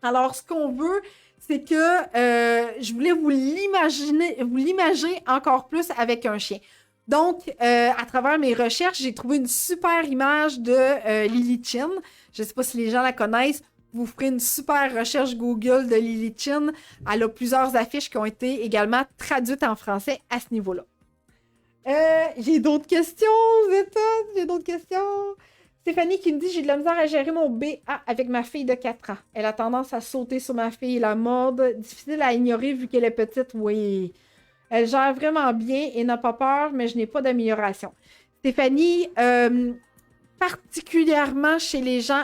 Alors, ce qu'on veut, c'est que je voulais vous l'imager encore plus avec un chien. Donc, à travers mes recherches, j'ai trouvé une super image de Lily Chin. Je ne sais pas si les gens la connaissent. Vous ferez une super recherche Google de Lily Chin. Elle a plusieurs affiches qui ont été également traduites en français à ce niveau-là. J'ai d'autres questions, Zeta? J'ai d'autres questions? Stéphanie qui me dit « J'ai de la misère à gérer mon BA avec ma fille de 4 ans. Elle a tendance à sauter sur ma fille et la mordre. Difficile à ignorer vu qu'elle est petite. » Oui. Elle gère vraiment bien et n'a pas peur, mais je n'ai pas d'amélioration. Stéphanie, particulièrement chez les gens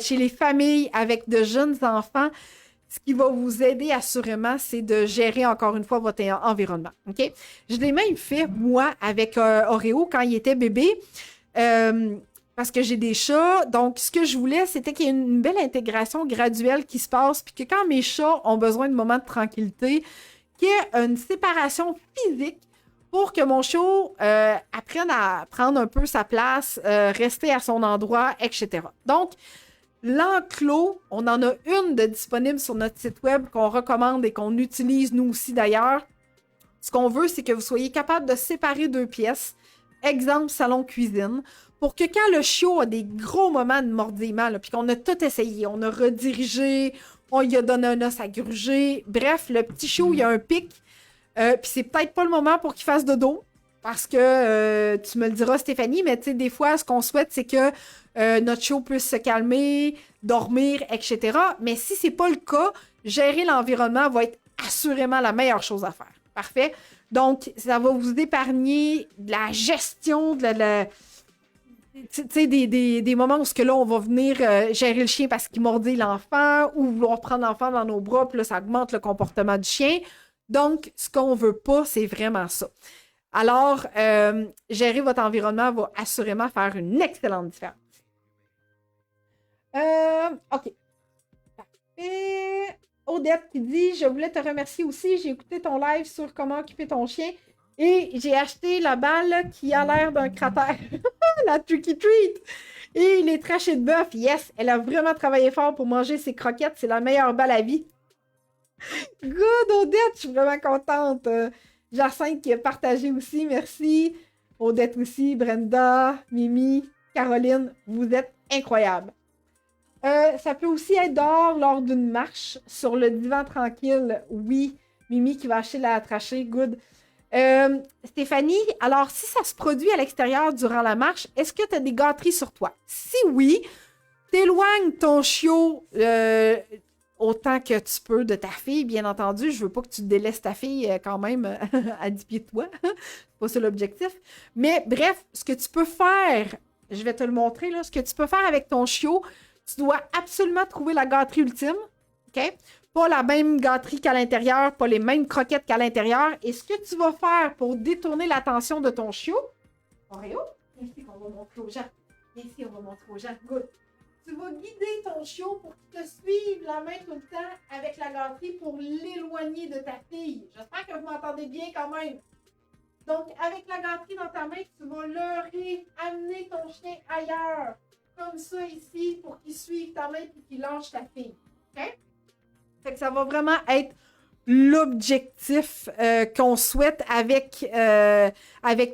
chez les familles avec de jeunes enfants, ce qui va vous aider assurément, c'est de gérer encore une fois votre environnement. OK? Je l'ai même fait, moi, avec Oreo quand il était bébé, parce que j'ai des chats. Donc, ce que je voulais, c'était qu'il y ait une belle intégration graduelle qui se passe, puis que quand mes chats ont besoin de moments de tranquillité, qu'il y ait une séparation physique pour que mon chiot apprenne à prendre un peu sa place, rester à son endroit, etc. Donc, l'enclos, on en a une de disponible sur notre site web qu'on recommande et qu'on utilise nous aussi d'ailleurs. Ce qu'on veut, c'est que vous soyez capable de séparer 2 pièces, exemple salon-cuisine, pour que quand le chiot a des gros moments de mordillement, puis qu'on a tout essayé, on a redirigé, on lui a donné un os à gruger, bref, le petit chiot, il a un pic, puis c'est peut-être pas le moment pour qu'il fasse dodo, parce que tu me le diras, Stéphanie, mais tu sais, des fois, ce qu'on souhaite, c'est que notre chiot puisse se calmer, dormir, etc. Mais si c'est pas le cas, gérer l'environnement va être assurément la meilleure chose à faire. Parfait? Donc, ça va vous épargner de la gestion, tu sais, des moments où là, on va venir gérer le chien parce qu'il mordit l'enfant ou vouloir prendre l'enfant dans nos bras, puis là, ça augmente le comportement du chien. Donc, ce qu'on veut pas, c'est vraiment ça. Alors, gérer votre environnement va assurément faire une excellente différence. OK. Parfait. Odette qui dit « Je voulais te remercier aussi. J'ai écouté ton live sur comment occuper ton chien et j'ai acheté la balle qui a l'air d'un cratère. La Tricky Treat. Et les trachées de bœuf. Yes, elle a vraiment travaillé fort pour manger ses croquettes. C'est la meilleure balle à vie. Good, Odette. Je suis vraiment contente. Jacinthe qui a partagé aussi. Merci. Odette aussi. Brenda, Mimi, Caroline. Vous êtes incroyables. Ça peut aussi être dehors lors d'une marche, sur le divan tranquille. Oui, Mimi qui va acheter la trachée, good. Stéphanie, alors si ça se produit à l'extérieur durant la marche, est-ce que tu as des gâteries sur toi? Si oui, t'éloignes ton chiot autant que tu peux de ta fille, bien entendu. Je veux pas que tu délaisses ta fille quand même à 10 pieds de toi. C'est pas ça l'objectif. Mais bref, ce que tu peux faire, je vais te le montrer, là, ce que tu peux faire avec ton chiot, tu dois absolument trouver la gâterie ultime, OK? Pas la même gâterie qu'à l'intérieur, pas les mêmes croquettes qu'à l'intérieur. Et ce que tu vas faire pour détourner l'attention de ton chiot, Oreo, ici, on va montrer aux gens. Ici, on va montrer aux gens. Good. tu vas guider ton chiot pour qu'il te suive la main tout le temps avec la gâterie pour l'éloigner de ta fille. J'espère que vous m'entendez bien quand même. Donc, avec la gâterie dans ta main, tu vas leurrer, amener ton chien ailleurs. Comme ça ici, pour qu'il suive ta main et qu'il lâche ta fille. OK? Fait que ça va vraiment être l'objectif qu'on souhaite avec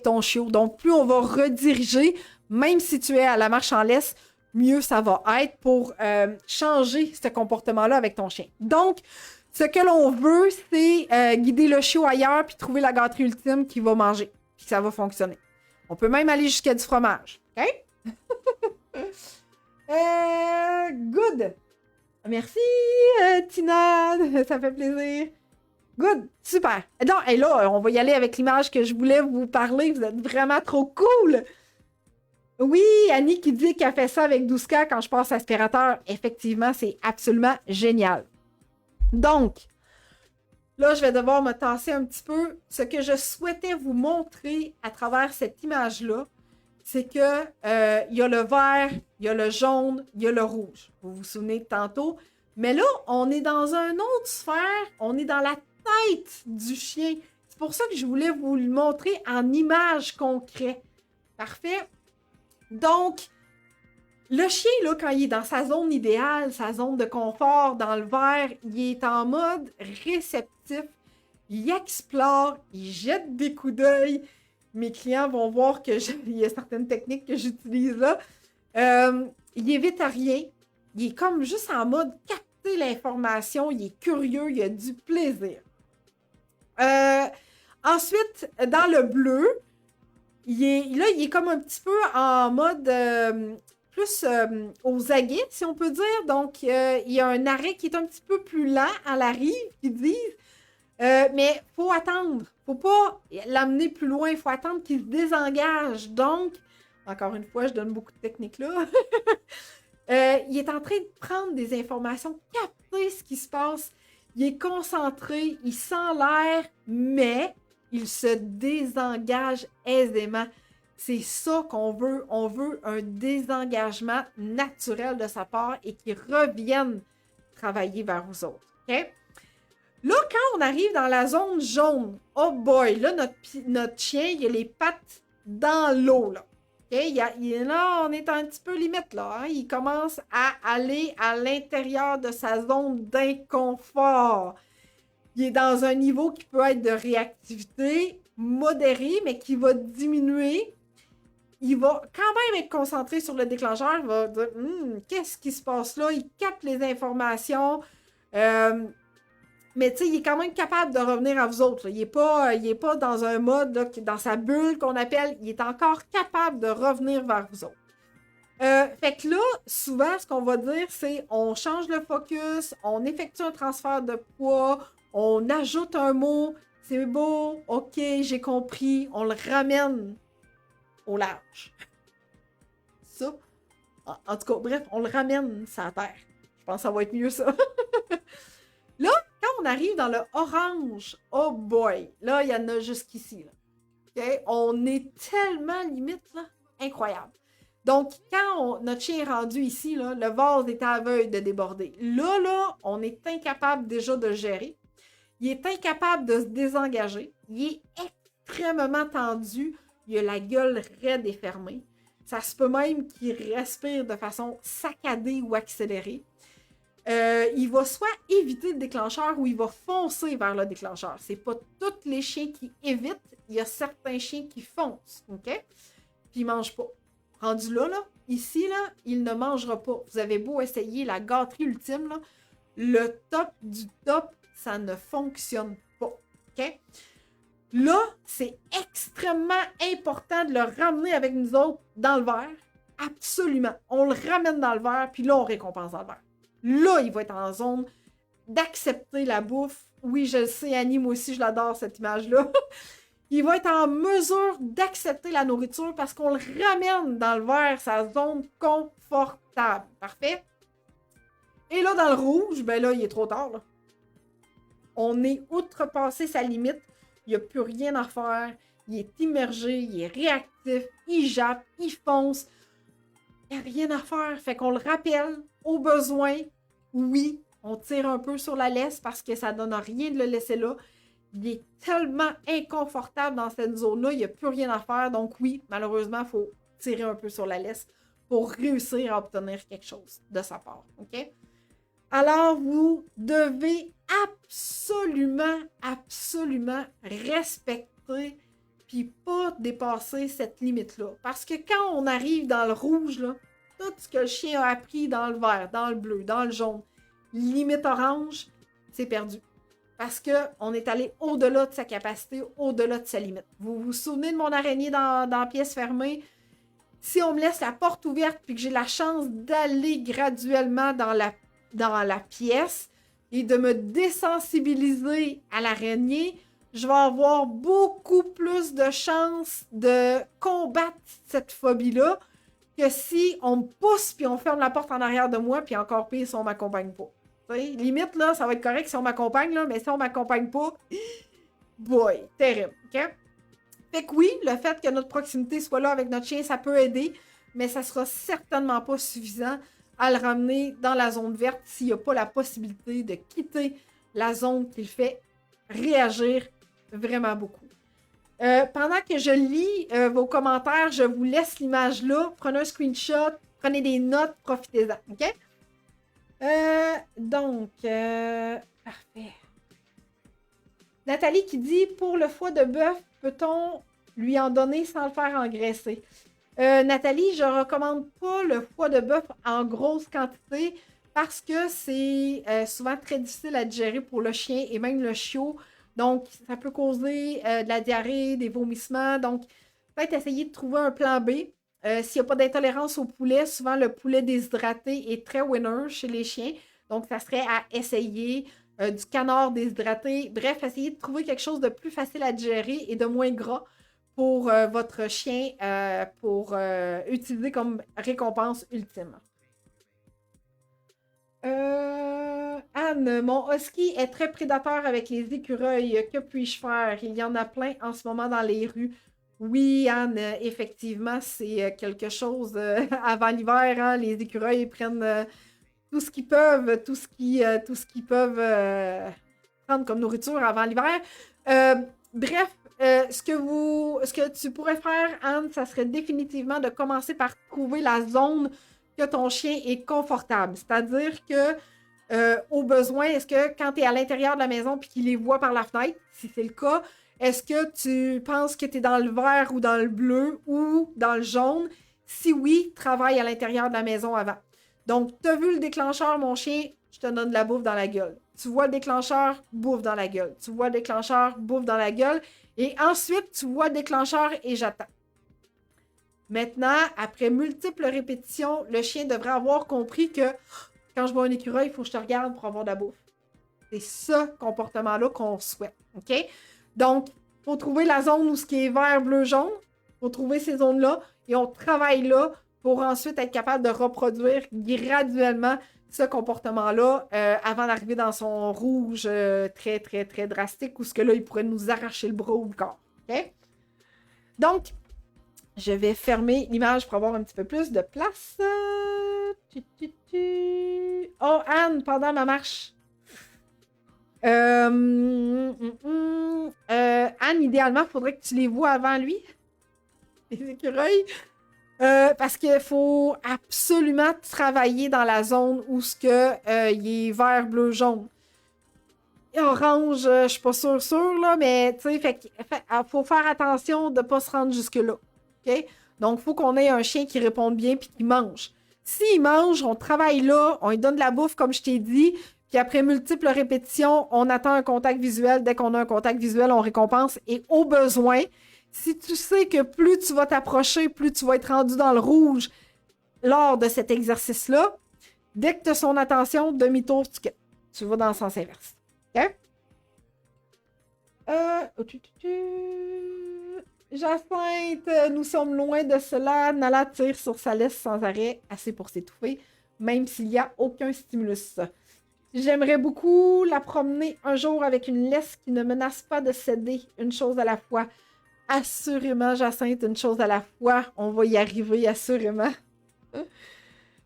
ton chiot. Donc, plus on va rediriger, même si tu es à la marche en laisse, mieux ça va être pour changer ce comportement-là avec ton chien. Donc, ce que l'on veut, c'est guider le chiot ailleurs puis trouver la gâterie ultime qu'il va manger. Puis ça va fonctionner. On peut même aller jusqu'à du fromage. OK? Good! Merci, Tina! Ça fait plaisir. Good! Super! Non, et là, on va y aller avec l'image que je voulais vous parler. Vous êtes vraiment trop cool! Oui, Annie qui dit qu'elle fait ça avec 12K quand je passe aspirateur. Effectivement, c'est absolument génial. Donc, là, je vais devoir me tasser un petit peu. Ce que je souhaitais vous montrer à travers cette image-là, c'est que il y a le vert, il y a le jaune, il y a le rouge. Vous vous souvenez de tantôt? Mais là, on est dans une autre sphère. On est dans la tête du chien. C'est pour ça que je voulais vous le montrer en image concrète. Parfait? Donc, le chien, là, quand il est dans sa zone idéale, sa zone de confort, dans le vert, il est en mode réceptif. Il explore, il jette des coups d'œil. Mes clients vont voir que il y a certaines techniques que j'utilise là. Il évite à rien. Il est comme juste en mode capter l'information. Il est curieux, il a du plaisir. Ensuite, dans le bleu, il est comme un petit peu en mode plus aux aguets, si on peut dire. Donc, il y a un arrêt qui est un petit peu plus lent à la rive, qu'ils disent. Mais il faut attendre. Il ne faut pas l'amener plus loin. Il faut attendre qu'il se désengage. Donc, encore une fois, je donne beaucoup de techniques là. Il est en train de prendre des informations, capter ce qui se passe. Il est concentré, il sent l'air, mais il se désengage aisément. C'est ça qu'on veut. On veut un désengagement naturel de sa part et qu'il revienne travailler vers vous autres. OK? Là, quand on arrive dans la zone jaune, oh boy, là, notre chien, il a les pattes dans l'eau, là. Okay? Là, on est un petit peu limite, là. Hein? Il commence à aller à l'intérieur de sa zone d'inconfort. Il est dans un niveau qui peut être de réactivité modéré, mais qui va diminuer. Il va quand même être concentré sur le déclencheur. Il va dire « Qu'est-ce qui se passe là? » Il capte les informations. Mais tu sais, il est quand même capable de revenir à vous autres. Là. Il est pas dans un mode, là, dans sa bulle qu'on appelle. Il est encore capable de revenir vers vous autres. Fait que là, souvent, ce qu'on va dire, c'est on change le focus, on effectue un transfert de poids, on ajoute un mot, c'est beau, ok, j'ai compris, on le ramène au large. Ça, en tout cas, bref, on le ramène sur la terre. Je pense que ça va être mieux, ça. Là, quand on arrive dans le orange, oh boy, là, il y en a jusqu'ici. Là. Okay? On est tellement limite, là, incroyable. Donc, quand notre chien est rendu ici, là, le vase est à la veille de déborder. Là, on est incapable déjà de le gérer. Il est incapable de se désengager. Il est extrêmement tendu. Il a la gueule raide et fermée. Ça se peut même qu'il respire de façon saccadée ou accélérée. Il va soit éviter le déclencheur ou il va foncer vers le déclencheur. C'est pas tous les chiens qui évitent. Il y a certains chiens qui foncent. OK? Puis ils mangent pas. Rendu là, ici, là, il ne mangera pas. Vous avez beau essayer la gâterie ultime, là, le top du top, ça ne fonctionne pas. OK? Là, c'est extrêmement important de le ramener avec nous autres dans le verre. Absolument. On le ramène dans le verre, puis là, on récompense dans le verre. Là, il va être en zone d'accepter la bouffe. Oui, je le sais, Annie, moi aussi, je l'adore, cette image-là. Il va être en mesure d'accepter la nourriture parce qu'on le ramène dans le verre, sa zone confortable. Parfait? Et là, dans le rouge, ben là, il est trop tard. Là. On est outrepassé sa limite. Il n'y a plus rien à faire. Il est immergé, il est réactif, il jappe, il fonce. il n'y a rien à faire. Fait qu'on le rappelle, au besoin, oui, on tire un peu sur la laisse parce que ça donne rien de le laisser là. Il est tellement inconfortable dans cette zone-là, il n'y a plus rien à faire. Donc oui, malheureusement, il faut tirer un peu sur la laisse pour réussir à obtenir quelque chose de sa part. OK? Alors, vous devez absolument respecter puis pas dépasser cette limite-là. Parce que quand on arrive dans le rouge, là, tout ce que le chien a appris dans le vert, dans le bleu, dans le jaune, limite orange, c'est perdu. Parce qu'on est allé au-delà de sa capacité, au-delà de sa limite. Vous vous souvenez de mon araignée dans la pièce fermée? Si on me laisse la porte ouverte puis que j'ai la chance d'aller graduellement dans la pièce et de me désensibiliser à l'araignée, je vais avoir beaucoup plus de chances de combattre cette phobie-là que si on me pousse puis on ferme la porte en arrière de moi puis encore pire si on m'accompagne pas. T'sais, limite, là, ça va être correct si on m'accompagne, là, mais si on m'accompagne pas, boy, terrible, OK? Fait que oui, le fait que notre proximité soit là avec notre chien, ça peut aider, mais ça sera certainement pas suffisant à le ramener dans la zone verte s'il n'y a pas la possibilité de quitter la zone qui le fait réagir vraiment beaucoup. Pendant que je lis vos commentaires, je vous laisse l'image là. Prenez un screenshot, prenez des notes, profitez-en, OK? Parfait. Nathalie qui dit, pour le foie de bœuf, peut-on lui en donner sans le faire engraisser? Nathalie, je recommande pas le foie de bœuf en grosse quantité parce que c'est souvent très difficile à digérer pour le chien et même le chiot. Donc, ça peut causer de la diarrhée, des vomissements. Donc, peut-être essayer de trouver un plan B. S'il n'y a pas d'intolérance au poulet, souvent le poulet déshydraté est très winner chez les chiens. Donc, ça serait à essayer du canard déshydraté. Bref, essayez de trouver quelque chose de plus facile à digérer et de moins gras pour votre chien pour utiliser comme récompense ultime. Anne, mon husky est très prédateur avec les écureuils. Que puis-je faire? Il y en a plein en ce moment dans les rues. Oui, Anne, effectivement, c'est quelque chose avant l'hiver. Hein, les écureuils prennent tout ce qu'ils peuvent, tout ce qu'ils peuvent prendre comme nourriture avant l'hiver. Bref, ce que tu pourrais faire, Anne, ça serait définitivement de commencer par trouver la zone que ton chien est confortable. C'est-à-dire que, au besoin, est-ce que quand tu es à l'intérieur de la maison puis qu'il les voit par la fenêtre, si c'est le cas, est-ce que tu penses que tu es dans le vert ou dans le bleu ou dans le jaune? Si oui, travaille à l'intérieur de la maison avant. Donc, tu as vu le déclencheur, mon chien, je te donne de la bouffe dans la gueule. Tu vois le déclencheur, bouffe dans la gueule. Tu vois le déclencheur, bouffe dans la gueule. Et ensuite, tu vois le déclencheur et j'attends. Maintenant, après multiples répétitions, le chien devrait avoir compris que quand je vois un écureuil, il faut que je te regarde pour avoir de la bouffe. C'est ce comportement-là qu'on souhaite. OK? Donc, il faut trouver la zone où ce qui est vert, bleu, jaune. Il faut trouver ces zones-là et on travaille là pour ensuite être capable de reproduire graduellement ce comportement-là avant d'arriver dans son rouge très, très, très drastique où ce que là, il pourrait nous arracher le bras ou le corps. OK? Donc, je vais fermer l'image pour avoir un petit peu plus de place. Oh, Anne, pendant ma marche. Anne, idéalement, il faudrait que tu les vois avant lui. Les écureuils. Parce qu'il faut absolument travailler dans la zone où ce que il est vert, bleu, jaune. Et orange, je suis pas sûre, là, mais tu sais, faut faire attention de ne pas se rendre jusque-là. OK? Donc, il faut qu'on ait un chien qui réponde bien puis qui mange. S'il mange, on travaille là, on lui donne de la bouffe, comme je t'ai dit, puis après multiples répétitions, on attend un contact visuel. Dès qu'on a un contact visuel, on récompense. Et au besoin, si tu sais que plus tu vas t'approcher, plus tu vas être rendu dans le rouge lors de cet exercice-là, dès que tu as son attention, demi-tour, tu vas dans le sens inverse. OK? Jacinthe, nous sommes loin de cela. Nala tire sur sa laisse sans arrêt, assez pour s'étouffer, même s'il n'y a aucun stimulus. J'aimerais beaucoup la promener un jour avec une laisse qui ne menace pas de céder, une chose à la fois. Assurément, Jacinthe, une chose à la fois. On va y arriver, assurément.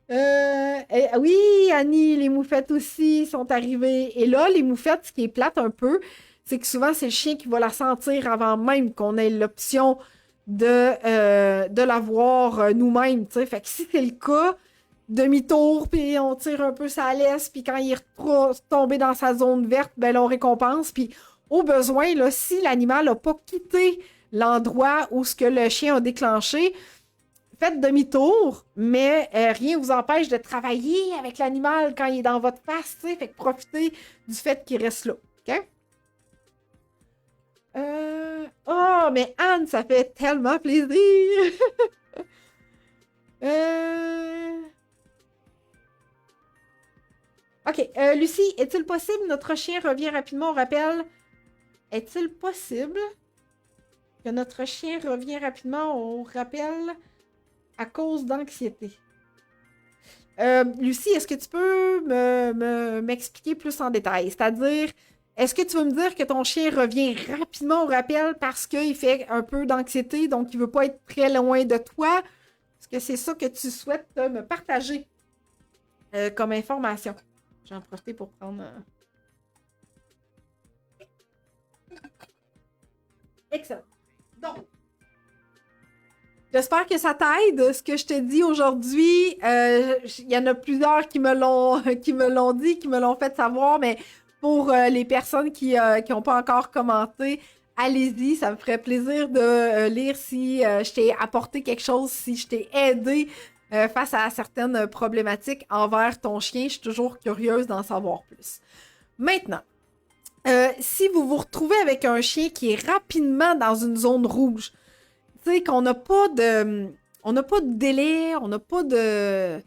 Oui, Annie, les moufettes aussi sont arrivées. Et là, les moufettes, ce qui est plate un peu, c'est que souvent, c'est le chien qui va la sentir avant même qu'on ait l'option de la voir nous-mêmes, tu sais. Fait que si c'est le cas, demi-tour, puis on tire un peu sa laisse, puis quand il est tombé dans sa zone verte, ben là, on récompense. Puis au besoin, là, si l'animal n'a pas quitté l'endroit où ce que le chien a déclenché, faites demi-tour, mais rien ne vous empêche de travailler avec l'animal quand il est dans votre face, tu sais. Fait que profitez du fait qu'il reste là, OK? Oh, mais Anne, ça fait tellement plaisir! euh... OK. Lucie, est-il possible notre chien revient rapidement au rappel? Est-il possible que notre chien revient rapidement au rappel à cause d'anxiété? Lucie, est-ce que tu peux m'expliquer plus en détail? C'est-à-dire, est-ce que tu veux me dire que ton chien revient rapidement au rappel parce qu'il fait un peu d'anxiété, donc il veut pas être très loin de toi? Est-ce que c'est ça que tu souhaites me partager comme information? J'en profite pour prendre... Excellent. Donc, j'espère que ça t'aide, ce que je te dis aujourd'hui. Il y en a plusieurs qui me l'ont dit, qui me l'ont fait savoir, mais pour les personnes qui n'ont pas encore commenté, allez-y, ça me ferait plaisir de lire si je t'ai apporté quelque chose, si je t'ai aidé face à certaines problématiques envers ton chien. Je suis toujours curieuse d'en savoir plus. Maintenant, si vous vous retrouvez avec un chien qui est rapidement dans une zone rouge, tu sais, qu'on n'a pas de... On n'a pas de délai, on n'a pas de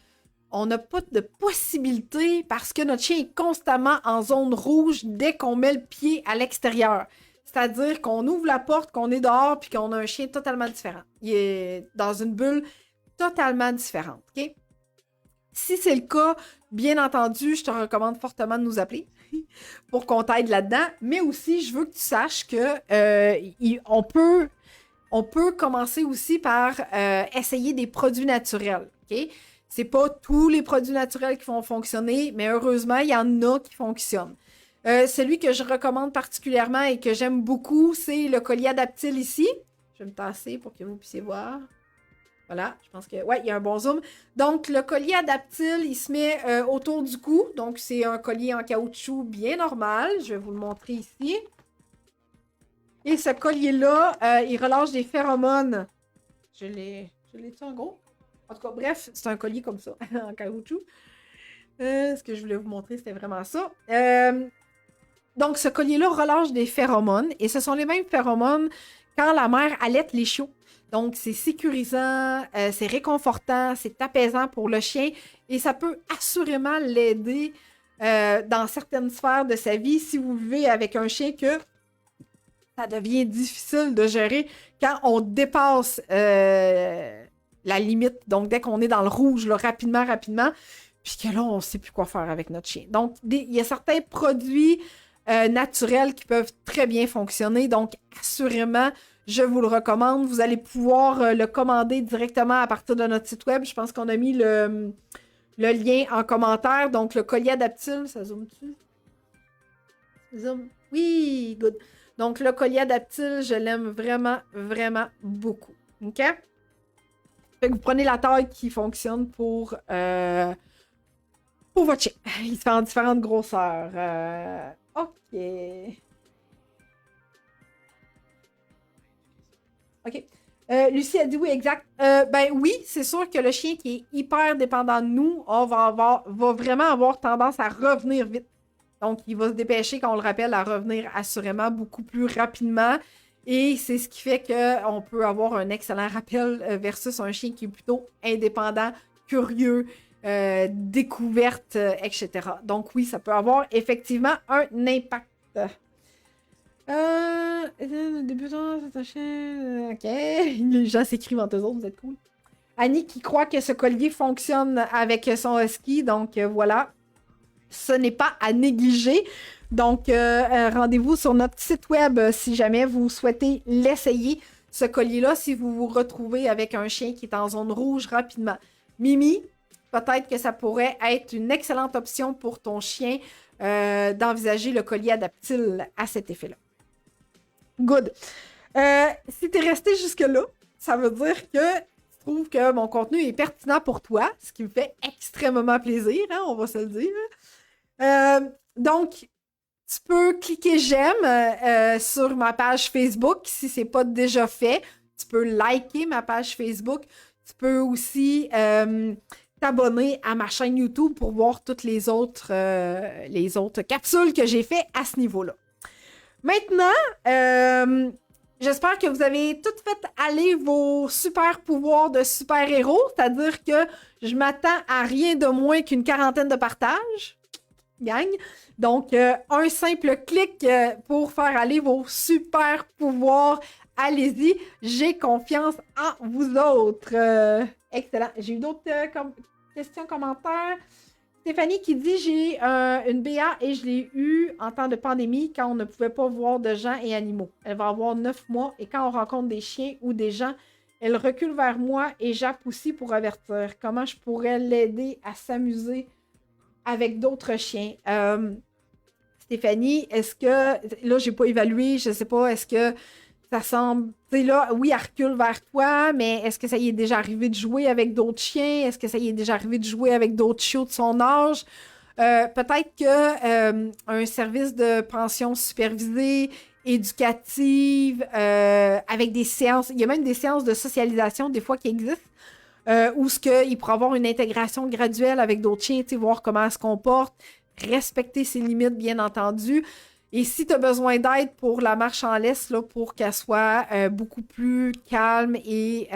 possibilité parce que notre chien est constamment en zone rouge dès qu'on met le pied à l'extérieur. C'est-à-dire qu'on ouvre la porte, qu'on est dehors, puis qu'on a un chien totalement différent. Il est dans une bulle totalement différente, OK? Si c'est le cas, bien entendu, je te recommande fortement de nous appeler pour qu'on t'aide là-dedans. Mais aussi, je veux que tu saches que on peut commencer aussi par essayer des produits naturels, OK? C'est pas tous les produits naturels qui vont fonctionner, mais heureusement, il y en a qui fonctionnent. Celui que je recommande particulièrement et que j'aime beaucoup, c'est le collier adaptile ici. Je vais me tasser pour que vous puissiez voir. Voilà, je pense que... Ouais, il y a un bon zoom. Donc, le collier adaptile, il se met autour du cou. Donc, c'est un collier en caoutchouc bien normal. Je vais vous le montrer ici. Et ce collier-là, il relâche des phéromones. Je l'ai-tu en gros? En tout cas, bref, c'est un collier comme ça, en caoutchouc. Ce que je voulais vous montrer, c'était vraiment ça. Donc, ce collier-là relâche des phéromones. Et ce sont les mêmes phéromones quand la mère allaite les chiots. Donc, c'est sécurisant, c'est réconfortant, c'est apaisant pour le chien. Et ça peut assurément l'aider dans certaines sphères de sa vie si vous vivez avec un chien que ça devient difficile de gérer quand on dépasse la limite. Donc, dès qu'on est dans le rouge, là, rapidement, puis que là, on ne sait plus quoi faire avec notre chien. Donc, il y a certains produits naturels qui peuvent très bien fonctionner. Donc, assurément, je vous le recommande. Vous allez pouvoir le commander directement à partir de notre site web. Je pense qu'on a mis le lien en commentaire. Donc, le collier adaptile, ça zoome-tu? Zoom. Oui, good. Donc, le collier adaptile, je l'aime vraiment, vraiment beaucoup. OK? Fait que vous prenez la taille qui fonctionne pour votre chien. Il se fait en différentes grosseurs. OK. OK. Lucie a dit oui, exact. Ben oui, c'est sûr que le chien qui est hyper dépendant de nous va vraiment avoir tendance à revenir vite. Donc, il va se dépêcher, quand on le rappelle, à revenir assurément beaucoup plus rapidement. Et c'est ce qui fait qu'on peut avoir un excellent rappel versus un chien qui est plutôt indépendant, curieux, découverte, etc. Donc oui, ça peut avoir effectivement un impact. Débutant, c'est un chien... OK. Les gens s'écrivent entre eux autres, vous êtes cool. Annie qui croit que ce collier fonctionne avec son husky, donc voilà. Ce n'est pas à négliger. Donc, rendez-vous sur notre site web si jamais vous souhaitez l'essayer, ce collier-là, si vous vous retrouvez avec un chien qui est en zone rouge rapidement. Mimi, peut-être que ça pourrait être une excellente option pour ton chien d'envisager le collier adaptile à cet effet-là. Good. Si t'es resté jusque-là, ça veut dire que tu trouves que mon contenu est pertinent pour toi, ce qui me fait extrêmement plaisir, hein, on va se le dire. Donc, tu peux cliquer j'aime sur ma page Facebook si c'est pas déjà fait. Tu peux liker ma page Facebook. Tu peux aussi t'abonner à ma chaîne YouTube pour voir toutes les autres capsules que j'ai fait à ce niveau-là. Maintenant, j'espère que vous avez toutes fait aller vos super pouvoirs de super-héros, c'est-à-dire que je m'attends à rien de moins qu'une 40aine de partages. Gang. Donc, un simple clic pour faire aller vos super pouvoirs. Allez-y, j'ai confiance en vous autres. Excellent. J'ai eu d'autres questions, commentaires. Stéphanie qui dit « J'ai une BA et je l'ai eue en temps de pandémie quand on ne pouvait pas voir de gens et animaux. Elle va avoir 9 mois et quand on rencontre des chiens ou des gens, elle recule vers moi et jappe aussi pour avertir. Comment je pourrais l'aider à s'amuser avec d'autres chiens? » Stéphanie, est-ce que... Là, j'ai pas évalué, je sais pas, est-ce que ça semble... Tu sais, là, oui, elle recule vers toi, mais est-ce que ça y est déjà arrivé de jouer avec d'autres chiens? Est-ce que ça y est déjà arrivé de jouer avec d'autres chiots de son âge? Peut-être que un service de pension supervisée, éducative, avec des séances... Il y a même des séances de socialisation, des fois, qui existent, où il pourrait avoir une intégration graduelle avec d'autres chiens, tu sais, voir comment elle se comporte, respecter ses limites, bien entendu. Et si tu as besoin d'aide pour la marche en laisse, là, pour qu'elle soit beaucoup plus calme et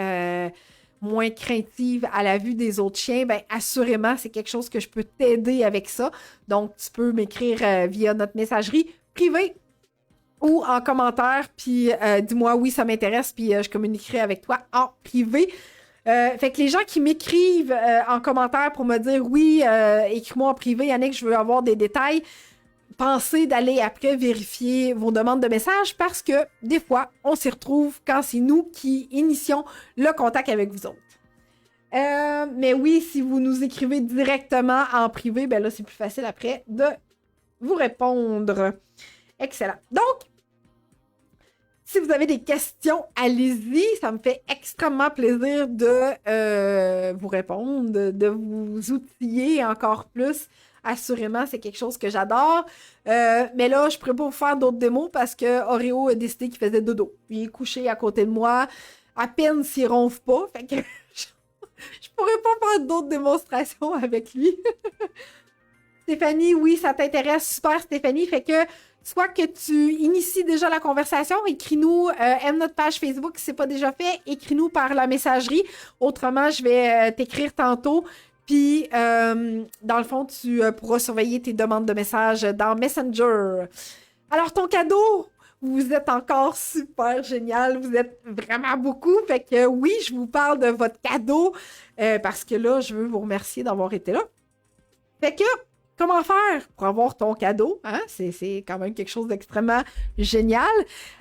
moins craintive à la vue des autres chiens, bien, assurément, c'est quelque chose que je peux t'aider avec ça. Donc, tu peux m'écrire via notre messagerie privée ou en commentaire, puis dis-moi oui, ça m'intéresse, puis je communiquerai avec toi en privé. Fait que les gens qui m'écrivent en commentaire pour me dire oui, écris-moi en privé, Yannick, je veux avoir des détails, pensez d'aller après vérifier vos demandes de messages parce que des fois, on s'y retrouve quand c'est nous qui initions le contact avec vous autres. Mais oui, si vous nous écrivez directement en privé, ben là, c'est plus facile après de vous répondre. Excellent. Donc, si vous avez des questions, allez-y. Ça me fait extrêmement plaisir de vous répondre, de vous outiller encore plus. Assurément, c'est quelque chose que j'adore. Mais là, je ne pourrais pas vous faire d'autres démos parce que Oreo a décidé qu'il faisait dodo. Il est couché à côté de moi. À peine s'il ronfle pas. Fait que je pourrais pas faire d'autres démonstrations avec lui. Stéphanie, oui, ça t'intéresse. Super, Stéphanie. Fait que soit que tu inities déjà la conversation, écris-nous, aime notre page Facebook si ce n'est pas déjà fait, écris-nous par la messagerie. Autrement, je vais t'écrire tantôt. Puis, dans le fond, tu pourras surveiller tes demandes de messages dans Messenger. Alors, ton cadeau, vous êtes encore super génial. Vous êtes vraiment beaucoup. Fait que oui, je vous parle de votre cadeau parce que là, je veux vous remercier d'avoir été là. Fait que, comment faire pour avoir ton cadeau? Hein? C'est quand même quelque chose d'extrêmement génial.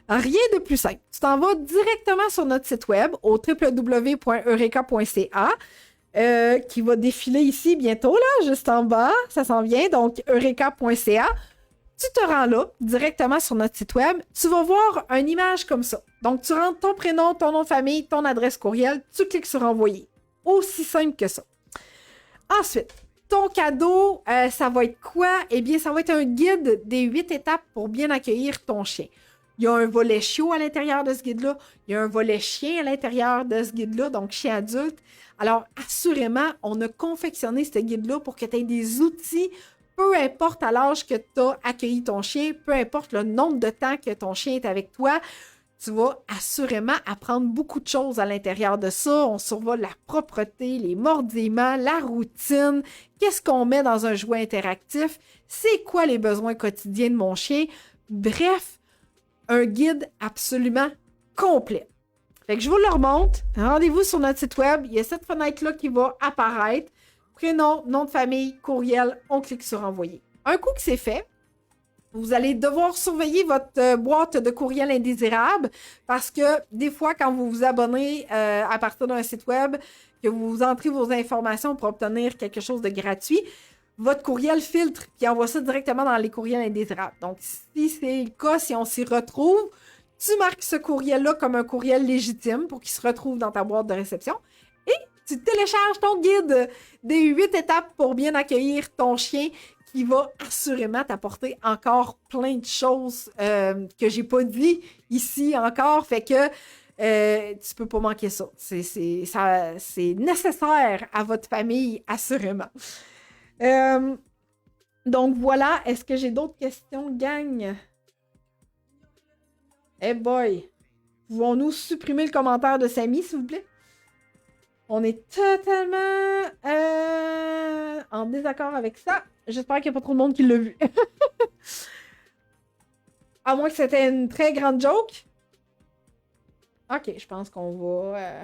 Rien de plus simple. Tu t'en vas directement sur notre site web au www.eureka.ca. Qui va défiler ici bientôt, là, juste en bas. Ça s'en vient, donc eureka.ca. Tu te rends là, directement sur notre site web. Tu vas voir une image comme ça. Donc, tu rentres ton prénom, ton nom de famille, ton adresse courriel. Tu cliques sur envoyer. Aussi simple que ça. Ensuite, ton cadeau, ça va être quoi? Eh bien, ça va être un guide des 8 étapes pour bien accueillir ton chien. Il y a un volet chiot à l'intérieur de ce guide-là. Il y a un volet chien à l'intérieur de ce guide-là, donc chien adulte. Alors, assurément, on a confectionné ce guide-là pour que tu aies des outils, peu importe à l'âge que tu as accueilli ton chien, peu importe le nombre de temps que ton chien est avec toi, tu vas assurément apprendre beaucoup de choses à l'intérieur de ça. On survole la propreté, les mordillements, la routine, qu'est-ce qu'on met dans un jouet interactif, c'est quoi les besoins quotidiens de mon chien. Bref, un guide absolument complet. Fait que je vous le remonte. Rendez-vous sur notre site web. Il y a cette fenêtre-là qui va apparaître. Prénom, nom de famille, courriel, on clique sur envoyer. Un coup que c'est fait, Vous allez devoir surveiller votre boîte de courriel indésirable parce que des fois, quand vous vous abonnez à partir d'un site web, que vous entrez vos informations pour obtenir quelque chose de gratuit, votre courriel filtre puis envoie ça directement dans les courriels indésirables. Donc, si c'est le cas, si on s'y retrouve, tu marques ce courriel-là comme un courriel légitime pour qu'il se retrouve dans ta boîte de réception et tu télécharges ton guide des 8 étapes pour bien accueillir ton chien qui va assurément t'apporter encore plein de choses que j'ai pas dit ici encore. Fait que tu peux pas manquer ça. C'est nécessaire à votre famille, assurément. Donc voilà. Est-ce que j'ai d'autres questions, gang? Eh boy! Pouvons-nous supprimer le commentaire de Samy, s'il vous plaît? On est totalement en désaccord avec ça. J'espère qu'il n'y a pas trop de monde qui l'a vu. À moins que c'était une très grande joke. Ok, je pense qu'on va...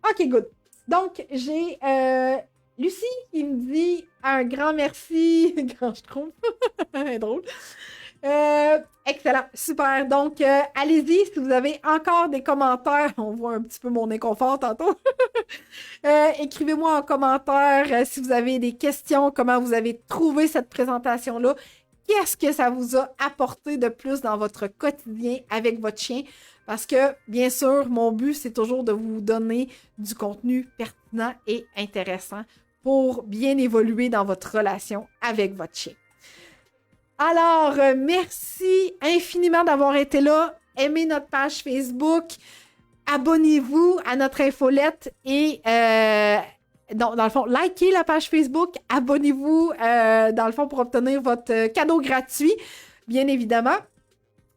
Ok, good. Donc, j'ai Lucie qui me dit un grand merci. Quand je trouve. Drôle. Excellent, super. Donc, allez-y, si vous avez encore des commentaires, on voit un petit peu mon inconfort tantôt. Écrivez-moi en commentaire si vous avez des questions, comment vous avez trouvé cette présentation-là. Qu'est-ce que ça vous a apporté de plus dans votre quotidien avec votre chien? Parce que, bien sûr, mon but, c'est toujours de vous donner du contenu pertinent et intéressant pour bien évoluer dans votre relation avec votre chien. Alors, merci infiniment d'avoir été là. Aimez notre page Facebook. Abonnez-vous à notre infolette et, dans le fond, likez la page Facebook. Abonnez-vous, dans le fond, pour obtenir votre cadeau gratuit, bien évidemment.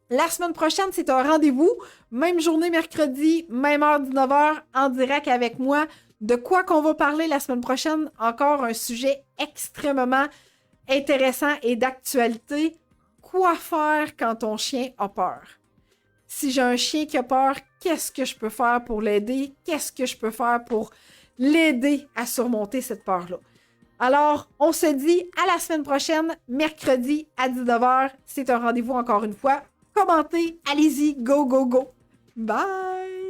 La semaine prochaine, c'est un rendez-vous. Même journée, mercredi, même heure, 19h, en direct avec moi. De quoi qu'on va parler la semaine prochaine? Encore un sujet extrêmement intéressant et d'actualité. Quoi faire quand ton chien a peur? Si j'ai un chien qui a peur, qu'est-ce que je peux faire pour l'aider? Qu'est-ce que je peux faire pour l'aider à surmonter cette peur-là? Alors, on se dit à la semaine prochaine, mercredi à 19h. C'est un rendez-vous encore une fois. Commentez, allez-y, go, go, go. Bye!